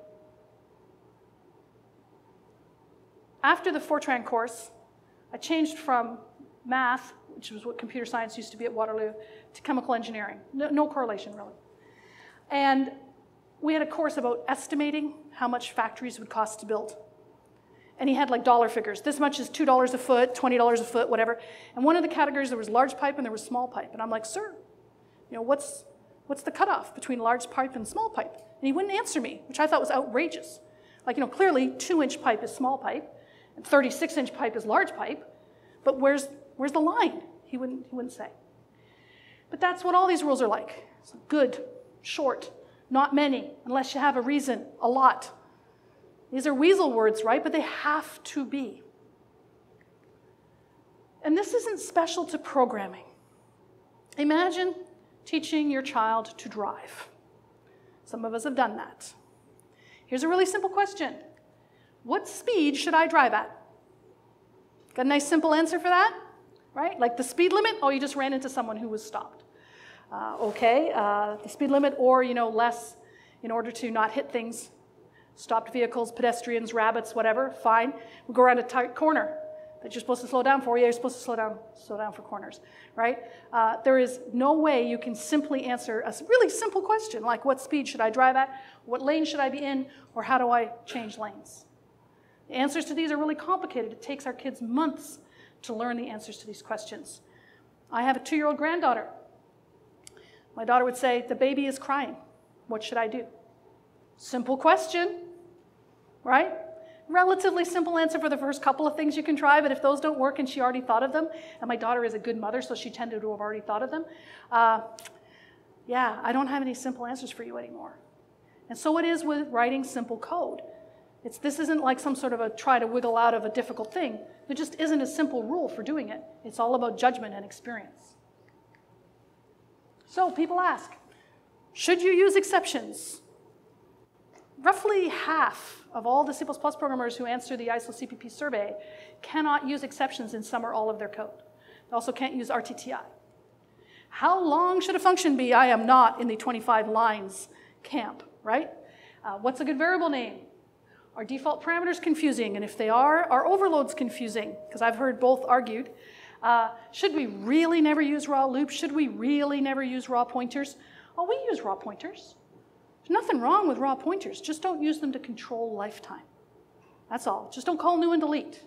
After the Fortran course, I changed from math, which was what computer science used to be at Waterloo, to chemical engineering. No correlation, really. And we had a course about estimating how much factories would cost to build. And he had like dollar figures. This much is $2 a foot, $20 a foot, whatever. And one of the categories, there was large pipe and there was small pipe. And I'm like, sir, you know, what's the cutoff between large pipe and small pipe? And he wouldn't answer me, which I thought was outrageous. Like, you know, clearly 2-inch pipe is small pipe, and 36-inch pipe is large pipe, but where's the line? He wouldn't say. But that's what all these rules are like. So good, short, not many, unless you have a reason, a lot. These are weasel words, right? But they have to be. And this isn't special to programming. Imagine teaching your child to drive. Some of us have done that. Here's a really simple question. What speed should I drive at? Got a nice simple answer for that? Right? Like the speed limit? Oh, you just ran into someone who was stopped. The speed limit or, less in order to not hit things. Stopped vehicles, pedestrians, rabbits, whatever, fine. We go around a tight corner that you're supposed to slow down for. Yeah, you're supposed to slow down for corners, right? There is no way you can simply answer a really simple question like what speed should I drive at, what lane should I be in, or how do I change lanes? The answers to these are really complicated. It takes our kids months to learn the answers to these questions. I have a 2-year-old granddaughter. My daughter would say, the baby is crying. What should I do? Simple question, right? Relatively simple answer for the first couple of things you can try, but if those don't work and she already thought of them, and my daughter is a good mother, so she tended to have already thought of them, yeah, I don't have any simple answers for you anymore. And so it is with writing simple code. This isn't like some sort of a try to wiggle out of a difficult thing. There just isn't a simple rule for doing it. It's all about judgment and experience. So people ask, should you use exceptions? Roughly half of all the C++ programmers who answer the ISO CPP survey cannot use exceptions in some or all of their code. They also can't use RTTI. How long should a function be? I am not in the 25 lines camp, right? What's a good variable name? Are default parameters confusing? And if they are overloads confusing? Because I've heard both argued. Should we really never use raw loops? Should we really never use raw pointers? Oh, we use raw pointers. There's nothing wrong with raw pointers. Just don't use them to control lifetime. That's all. Just don't call new and delete.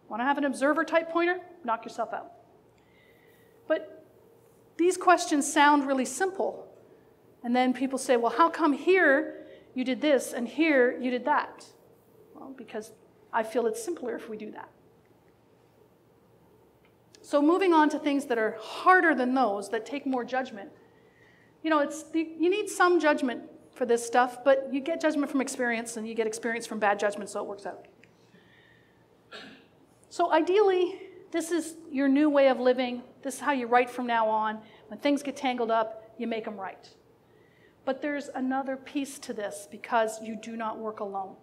Want to have an observer type pointer? Knock yourself out. But these questions sound really simple. And then people say, well, how come here you did this and here you did that? Well, because I feel it's simpler if we do that. So moving on to things that are harder than those, that take more judgment. You need some judgment for this stuff, but you get judgment from experience and you get experience from bad judgment, so it works out. So ideally, this is your new way of living. This is how you write from now on. When things get tangled up, you make them right. But there's another piece to this because you do not work alone.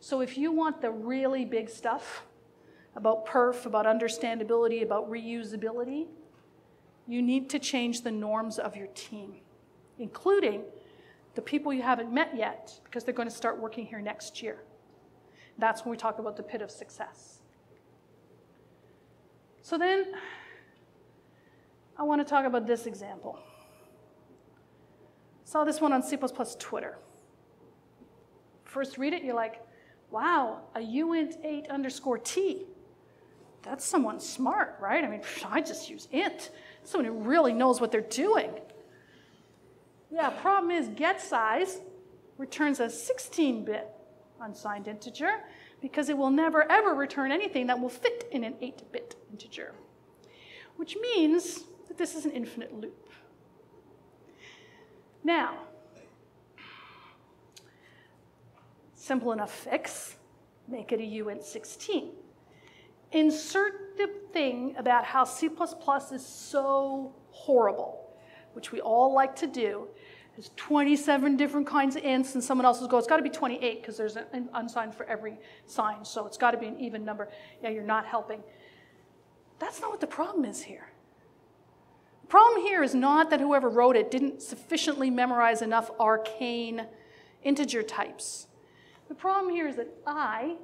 So if you want the really big stuff about perf, about understandability, about reusability, you need to change the norms of your team, including the people you haven't met yet, because they're going to start working here next year. That's when we talk about the pit of success. So then, I want to talk about this example. Saw this one on C++ Twitter. First read it, you're like, wow, a uint8_t. That's someone smart, right? I mean, I just use int. Someone who really knows what they're doing. Yeah, problem is getSize returns a 16-bit unsigned integer because it will never, ever return anything that will fit in an 8-bit integer, which means that this is an infinite loop. Now, simple enough fix, make it a uint16. Insert the thing about how C++ is so horrible, which we all like to do. There's 27 different kinds of ints, and someone else will go, it's got to be 28 because there's an unsigned for every sign, so it's got to be an even number. Yeah, you're not helping. That's not what the problem is here. The problem here is not that whoever wrote it didn't sufficiently memorize enough arcane integer types. The problem here is that I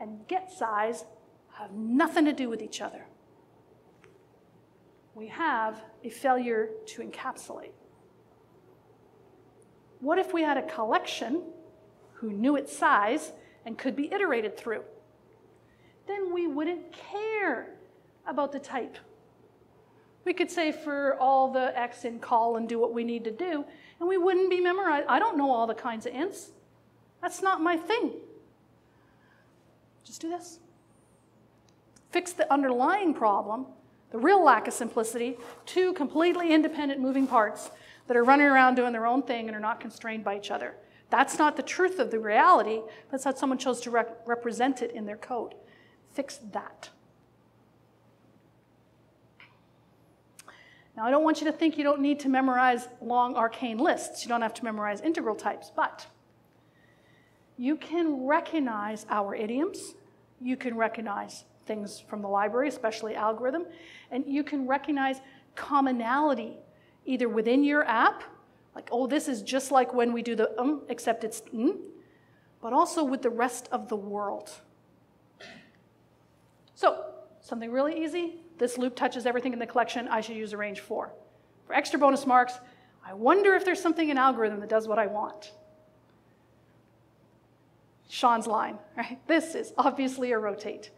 and getSize have nothing to do with each other. We have a failure to encapsulate. What if we had a collection who knew its size and could be iterated through? Then we wouldn't care about the type. We could say for all the x in call and do what we need to do, and we wouldn't be memorized. I don't know all the kinds of ints. That's not my thing. Just do this. Fix the underlying problem, the real lack of simplicity, 2 completely independent moving parts that are running around doing their own thing and are not constrained by each other. That's not the truth of the reality. That's how someone chose to represent it in their code. Fix that. Now, I don't want you to think you don't need to memorize long arcane lists. You don't have to memorize integral types, but you can recognize our idioms. You can recognize things from the library, especially algorithm, and you can recognize commonality either within your app, like, oh, this is just like when we do the except it's but also with the rest of the world. So, something really easy. This loop touches everything in the collection. I should use a range 4. For extra bonus marks, I wonder if there's something in algorithm that does what I want. Sean's line, right? This is obviously a rotate.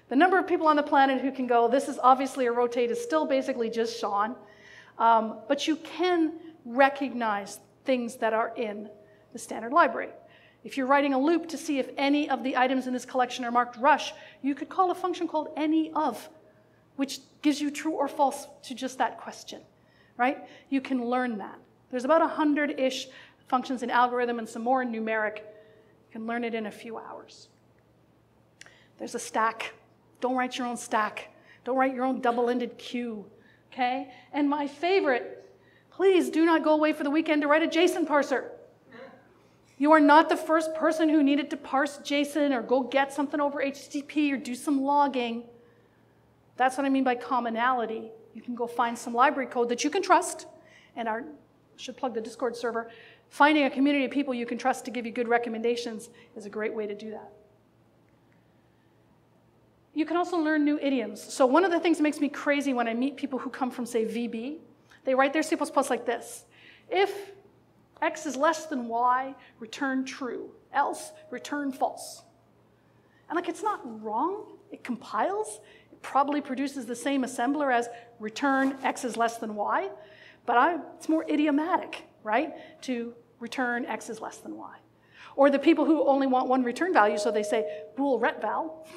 The number of people on the planet who can go, this is obviously a rotate, is still basically just Sean. But you can recognize things that are in the standard library. If you're writing a loop to see if any of the items in this collection are marked rush, you could call a function called any of, which gives you true or false to just that question, right? You can learn that. There's about 100-ish functions in algorithm and some more in numeric. You can learn it in a few hours. There's a stack. Don't write your own stack. Don't write your own double-ended queue, okay? And my favorite, please do not go away for the weekend to write a JSON parser. You are not the first person who needed to parse JSON or go get something over HTTP or do some logging. That's what I mean by commonality. You can go find some library code that you can trust, and I should plug the Discord server. Finding a community of people you can trust to give you good recommendations is a great way to do that. You can also learn new idioms. So one of the things that makes me crazy when I meet people who come from, say, VB, they write their C++ like this. If x is less than y, return true. Else, return false. And like, it's not wrong. It compiles. It probably produces the same assembler as return x is less than y. But it's more idiomatic, right, to return x is less than y. Or the people who only want one return value, so they say bool retval.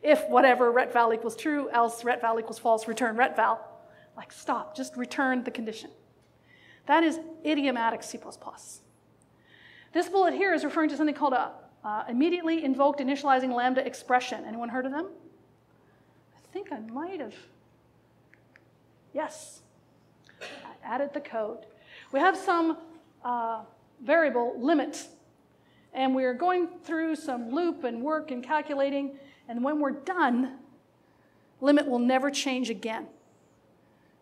If whatever retval equals true, else retval equals false, return retval. Like, stop, just return the condition. That is idiomatic C++. This bullet here is referring to something called a immediately invoked initializing lambda expression. Anyone heard of them? I think I might have. Yes. I added the code. We have some variable limit, and we're going through some loop and work and calculating, and when we're done, limit will never change again.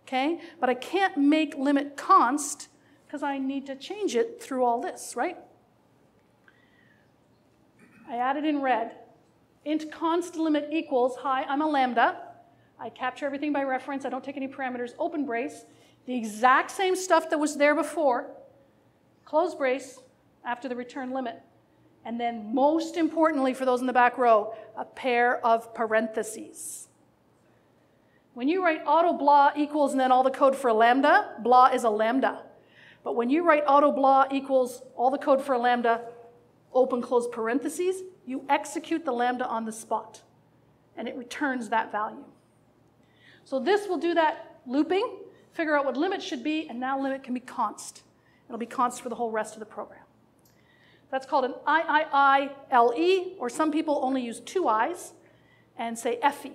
Okay? But I can't make limit const because I need to change it through all this, right? I added in red. Int const limit equals, hi, I'm a lambda. I capture everything by reference. I don't take any parameters. Open brace. The exact same stuff that was there before. Close brace after the return limit. And then most importantly for those in the back row, a pair of parentheses. When you write auto blah equals and then all the code for a lambda, blah is a lambda. But when you write auto blah equals all the code for a lambda, open close parentheses, you execute the lambda on the spot. And it returns that value. So this will do that looping, figure out what limit should be, and now limit can be const. It'll be const for the whole rest of the program. That's called an IIILE, or some people only use 2 I's and say FE.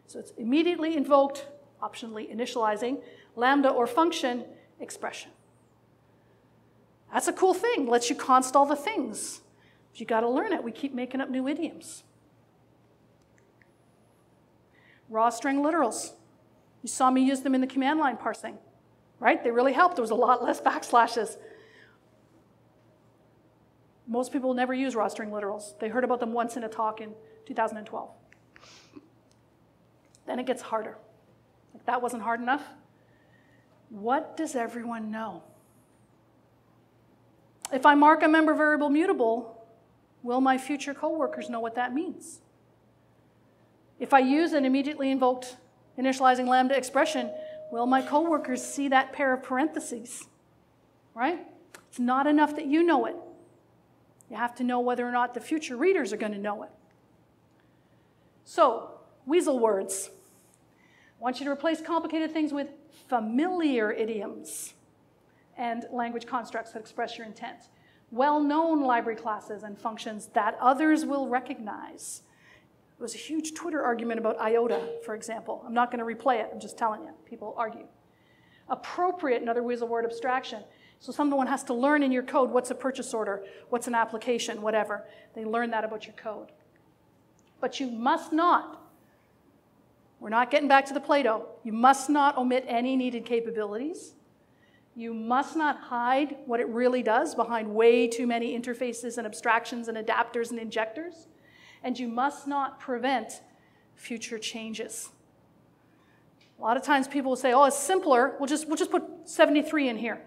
So it's immediately invoked, optionally initializing, lambda or function expression. That's a cool thing. Lets you const all the things. But you got to learn it. We keep making up new idioms. Raw string literals. You saw me use them in the command line parsing, right? They really helped. There was a lot less backslashes. Most people never use raw string literals. They heard about them once in a talk in 2012. Then it gets harder. Like, that wasn't hard enough. What does everyone know? If I mark a member variable mutable, will my future coworkers know what that means? If I use an immediately invoked initializing lambda expression, will my coworkers see that pair of parentheses? Right? It's not enough that you know it. You have to know whether or not the future readers are going to know it. So, weasel words. I want you to replace complicated things with familiar idioms and language constructs that express your intent. Well-known library classes and functions that others will recognize. There was a huge Twitter argument about iota, for example. I'm not going to replay it. I'm just telling you. People argue. Appropriate, another weasel word abstraction. So someone has to learn in your code what's a purchase order, what's an application, whatever. They learn that about your code. But you must not, we're not getting back to the Play-Doh, you must not omit any needed capabilities. You must not hide what it really does behind way too many interfaces and abstractions and adapters and injectors. And you must not prevent future changes. A lot of times people will say, oh, it's simpler, we'll just put 73 in here.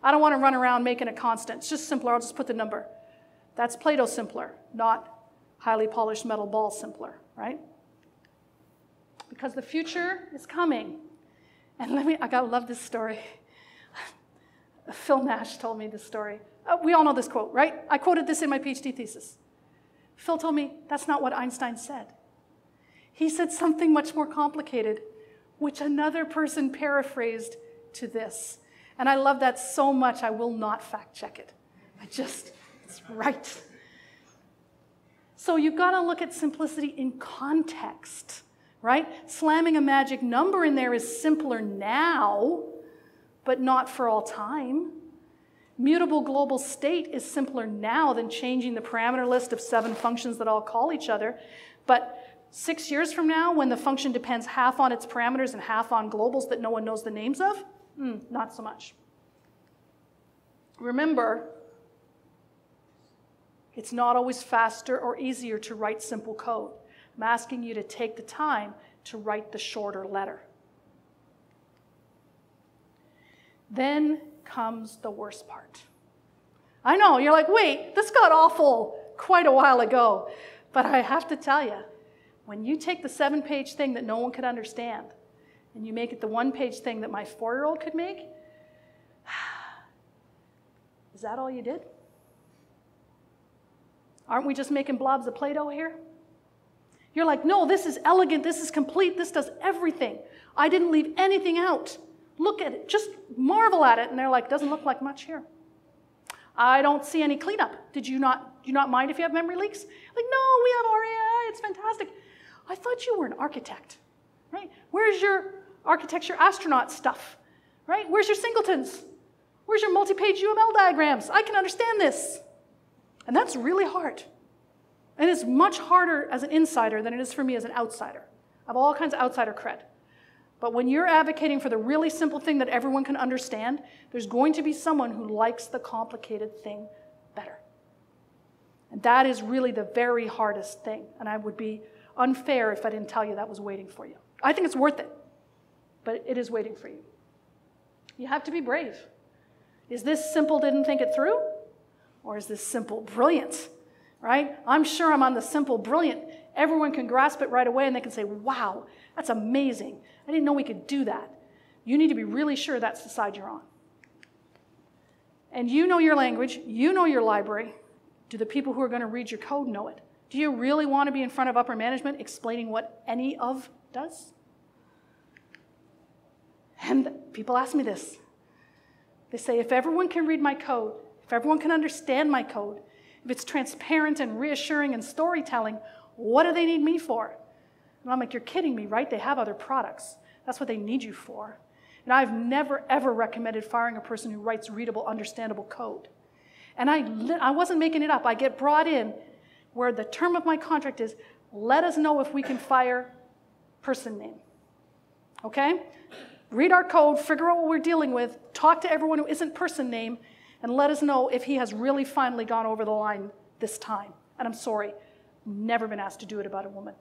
I don't want to run around making a constant. It's just simpler, I'll just put the number. That's Play-Doh simpler, not highly polished metal ball simpler, right? Because the future is coming. And I gotta love this story. Phil Nash told me this story. We all know this quote, right? I quoted this in my PhD thesis. Phil told me that's not what Einstein said. He said something much more complicated, which another person paraphrased to this. And I love that so much, I will not fact check it. It's right. So you've got to look at simplicity in context, right? Slamming a magic number in there is simpler now, but not for all time. Mutable global state is simpler now than changing the parameter list of 7 functions that all call each other. But 6 years from now, when the function depends half on its parameters and half on globals that no one knows the names of, not so much. Remember, it's not always faster or easier to write simple code. I'm asking you to take the time to write the shorter letter. Then comes the worst part. I know, you're like, wait, this got awful quite a while ago. But I have to tell you, when you take the 7-page thing that no one could understand, and you make it the 1-page thing that my 4-year-old could make, is that all you did? Aren't we just making blobs of Play-Doh here? You're like, no, this is elegant, this is complete, this does everything. I didn't leave anything out. Look at it, just marvel at it. And they're like, doesn't look like much here. I don't see any cleanup. Do you not mind if you have memory leaks? Like, no, we have ARIA, it's fantastic. I thought you were an architect, right? Where's your architecture astronaut stuff, right? Where's your singletons? Where's your multi-page UML diagrams? I can understand this. And that's really hard. And it's much harder as an insider than it is for me as an outsider. I have all kinds of outsider cred. But when you're advocating for the really simple thing that everyone can understand, there's going to be someone who likes the complicated thing better. And that is really the very hardest thing. And I would be unfair if I didn't tell you that was waiting for you. I think it's worth it, but it is waiting for you. You have to be brave. Is this simple, didn't think it through? Or is this simple, brilliant? Right? I'm sure I'm on the simple, brilliant. Everyone can grasp it right away and they can say, wow, that's amazing. I didn't know we could do that. You need to be really sure that's the side you're on. And you know your language, you know your library. Do the people who are going to read your code know it? Do you really want to be in front of upper management explaining what any of does? And people ask me this. They say, if everyone can read my code, if everyone can understand my code, if it's transparent and reassuring and storytelling, what do they need me for? And I'm like, you're kidding me, right? They have other products. That's what they need you for. And I've never, ever recommended firing a person who writes readable, understandable code. And I wasn't making it up. I get brought in where the term of my contract is, let us know if we can fire person name. Okay? Read our code, figure out what we're dealing with, talk to everyone who isn't person name, and let us know if he has really finally gone over the line this time. And I'm sorry, never been asked to do it about a woman.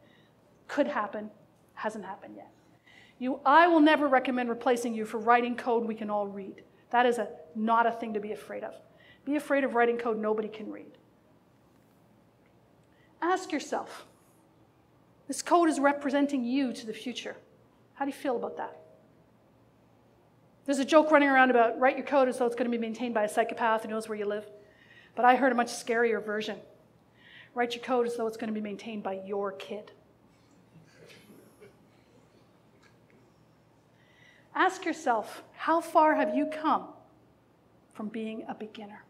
Could happen, hasn't happened yet. I will never recommend replacing you for writing code we can all read. That is not a thing to be afraid of. Be afraid of writing code nobody can read. Ask yourself, this code is representing you to the future. How do you feel about that? There's a joke running around about write your code as though it's going to be maintained by a psychopath who knows where you live. But I heard a much scarier version. Write your code as though it's going to be maintained by your kid. Ask yourself, how far have you come from being a beginner?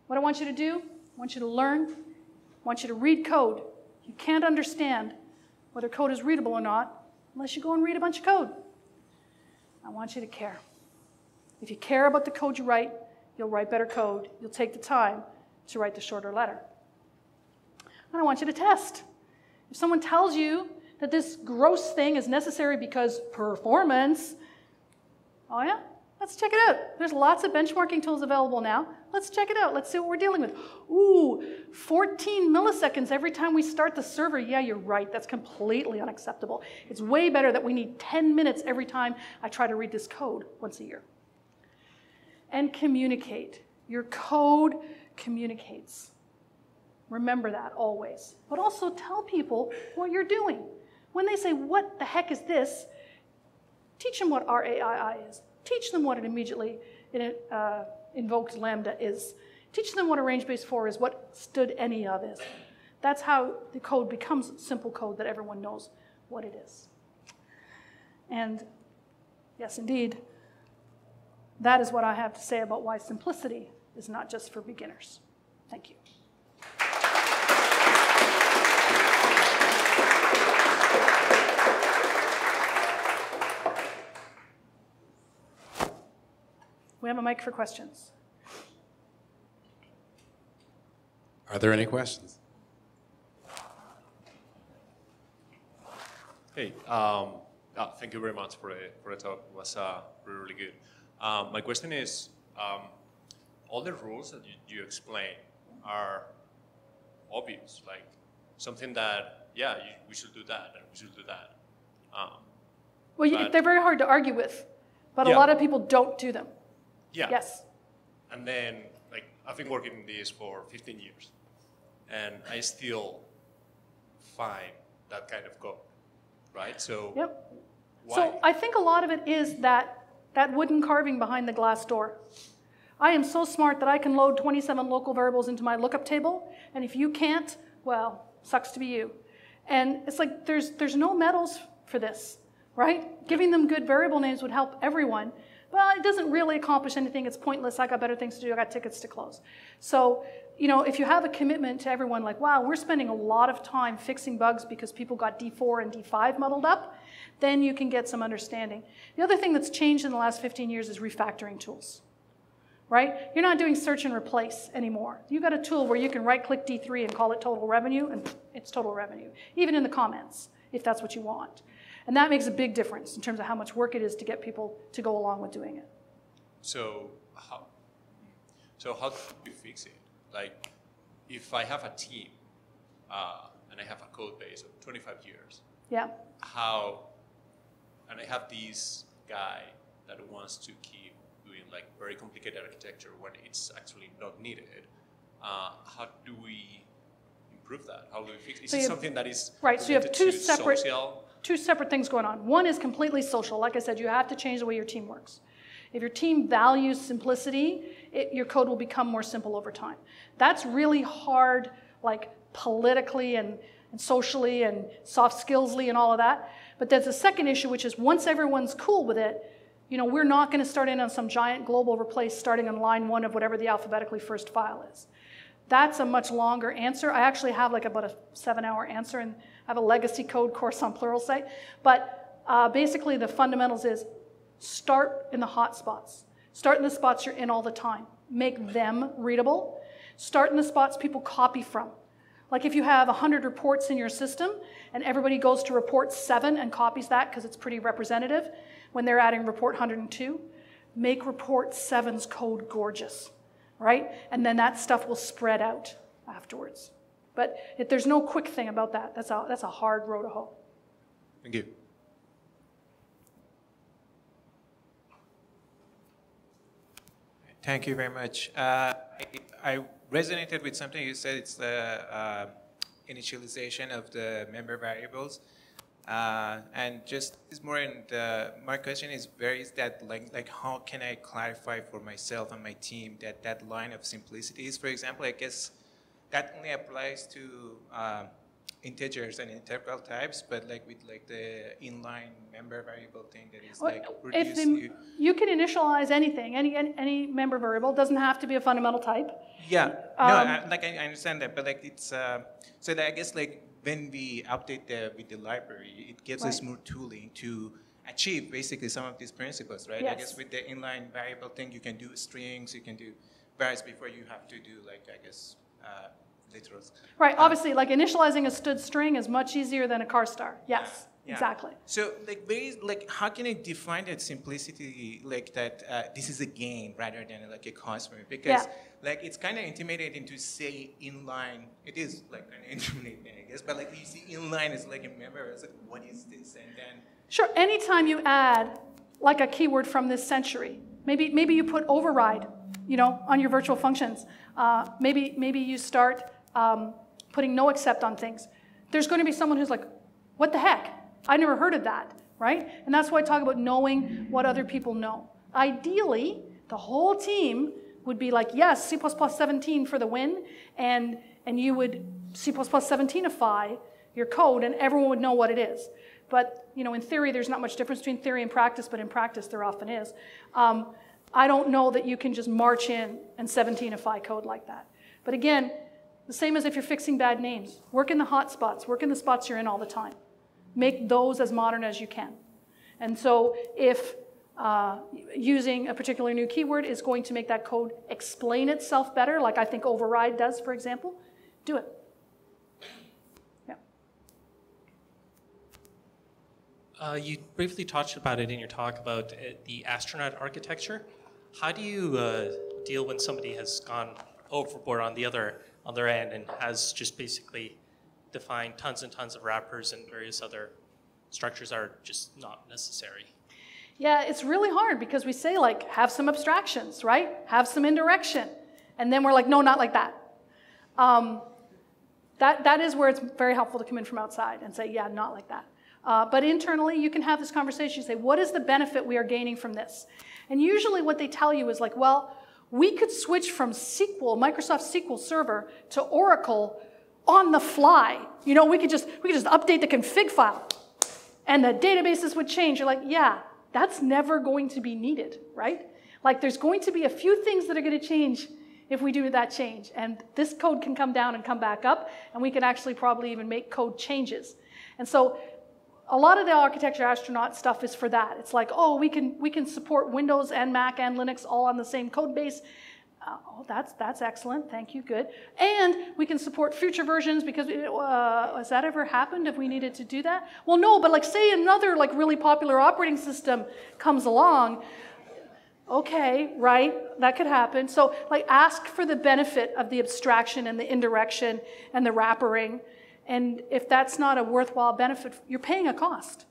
What I want you to do, I want you to learn, I want you to read code. You can't understand whether code is readable or not unless you go and read a bunch of code. I want you to care. If you care about the code you write, you'll write better code. You'll take the time to write the shorter letter. And I want you to test. If someone tells you that this gross thing is necessary because performance, oh yeah, let's check it out. There's lots of benchmarking tools available now. Let's check it out. Let's see what we're dealing with. Ooh, 14 milliseconds every time we start the server. Yeah, you're right. That's completely unacceptable. It's way better that we need 10 minutes every time I try to read this code once a year. And communicate. Your code communicates. Remember that always. But also tell people what you're doing. When they say, what the heck is this? Teach them what RAII is. Teach them what it immediately invoked lambda is. Teach them what a range-based for is, what stood any of is. That's how the code becomes simple code that everyone knows what it is. And yes, indeed, that is what I have to say about why simplicity is not just for beginners. Thank you. We have a mic for questions. Are there any questions? Hey, thank you very much for the talk. It was really, really good. My question is, all the rules that you explain are obvious, like something that, yeah, we should do that, and we should do that. Well, they're very hard to argue with, but a lot of people don't do them. Yeah. Yes. And then, like, I've been working in this for 15 years, and I still find that kind of code, right? So, yep. Why? So I think a lot of it is that wooden carving behind the glass door. I am so smart that I can load 27 local variables into my lookup table, and if you can't, well, sucks to be you. And it's like there's no medals for this, right? Giving them good variable names would help everyone. Well, it doesn't really accomplish anything. It's pointless. I got better things to do. I got tickets to close. So, you know, if you have a commitment to everyone like, wow, we're spending a lot of time fixing bugs because people got D4 and D5 muddled up, then you can get some understanding. The other thing that's changed in the last 15 years is refactoring tools, right? You're not doing search and replace anymore. You got a tool where you can right-click D3 and call it total revenue, and it's total revenue, even in the comments, if that's what you want. And that makes a big difference in terms of how much work it is to get people to go along with doing it. So how do you fix it? Like, if I have a team and I have a code base of 25 years, yeah. And I have this guy that wants to keep doing like very complicated architecture when it's actually not needed, how do we improve that? How do we fix it? Is it something that is right? So you have two separate things going on. One is completely social. Like I said, you have to change the way your team works. If your team values simplicity, your code will become more simple over time. That's really hard, like politically and socially and soft skillsly and all of that. But there's a second issue, which is once everyone's cool with it, you know, we're not going to start in on some giant global replace starting on line 1 of whatever the alphabetically first file is. That's a much longer answer. I actually have like about a 7-hour answer, and I have a legacy code course on Pluralsight. But basically the fundamentals is start in the hot spots. Start in the spots you're in all the time. Make them readable. Start in the spots people copy from. Like if you have 100 reports in your system and everybody goes to report 7 and copies that because it's pretty representative, when they're adding report 102, make report 7's code gorgeous, right? And then that stuff will spread out afterwards. But there's no quick thing about that. That's a hard row to hoe. Thank you. Thank you very much. I resonated with something you said. It's the initialization of the member variables, and just is more in the. My question is, where is that like how can I clarify for myself and my team that line of simplicity is? For example, I guess that only applies to integers and integral types, but like with like the inline member variable thing that is like you can initialize anything, any member variable. It doesn't have to be a fundamental type. Yeah, no, I understand that, but like it's so that I guess like when we update with the library, it gives us more tooling to achieve basically some of these principles, right? Yes. I guess with the inline variable thing, you can do strings, you can do variables before you have to do, like, I guess, literals. Right, obviously, like initializing a std string is much easier than a char star. Yes, Yeah. exactly. So, like, how can I define that simplicity, like that this is a game rather than like a customer? Because, like, it's kind of intimidating to say inline. It is like kind of intimidating, I guess. But like, you see inline is like a member. It's like, what is this? And then. Sure, anytime you add like a keyword from this century, maybe you put override, on your virtual functions. Maybe you start putting no accept on things. There's going to be someone who's like, what the heck? I never heard of that, right? And that's why I talk about knowing what other people know. Ideally, the whole team would be like, yes, C++17 for the win, and you would C++17ify your code, and everyone would know what it is. But, in theory, there's not much difference between theory and practice, but in practice, there often is. I don't know that you can just march in and 17ify code like that. But again, the same as if you're fixing bad names. Work in the hot spots. Work in the spots you're in all the time. Make those as modern as you can. And so if using a particular new keyword is going to make that code explain itself better, like I think override does, for example, do it. You briefly touched about it in your talk about the Astronaut architecture. How do you deal when somebody has gone overboard on the other end and has just basically defined tons and tons of wrappers and various other structures are just not necessary? Yeah, it's really hard because we say, like, have some abstractions, right? Have some indirection. And then we're like, no, not like that. That is where it's very helpful to come in from outside and say, yeah, not like that. But internally, you can have this conversation. You say, what is the benefit we are gaining from this? And usually what they tell you is like, well, we could switch from SQL, Microsoft SQL Server, to Oracle on the fly. We could just update the config file, and the databases would change. You're like, yeah, that's never going to be needed, right? Like, there's going to be a few things that are going to change if we do that change. And this code can come down and come back up, and we can actually probably even make code changes. And so a lot of the architecture astronaut stuff is for that. It's like, oh, we can support Windows and Mac and Linux all on the same code base. Oh, that's excellent. Thank you. Good. And we can support future versions because has that ever happened if we needed to do that? Well, no, but like say another like really popular operating system comes along. Okay, right, that could happen. So like ask for the benefit of the abstraction and the indirection and the wrappering. And if that's not a worthwhile benefit, you're paying a cost.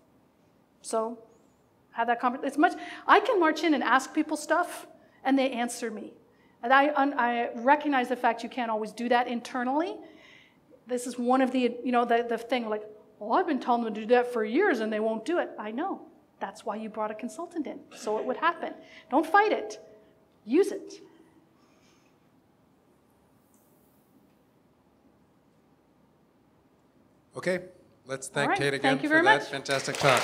So have that conversation. I can march in and ask people stuff, and they answer me. And I recognize the fact you can't always do that internally. This is one of the, the thing like, well, I've been telling them to do that for years, and they won't do it. I know. That's why you brought a consultant in, so it would happen. Don't fight it. Use it. Okay, let's thank All right, Kate again thank you for very that much. fantastic talk.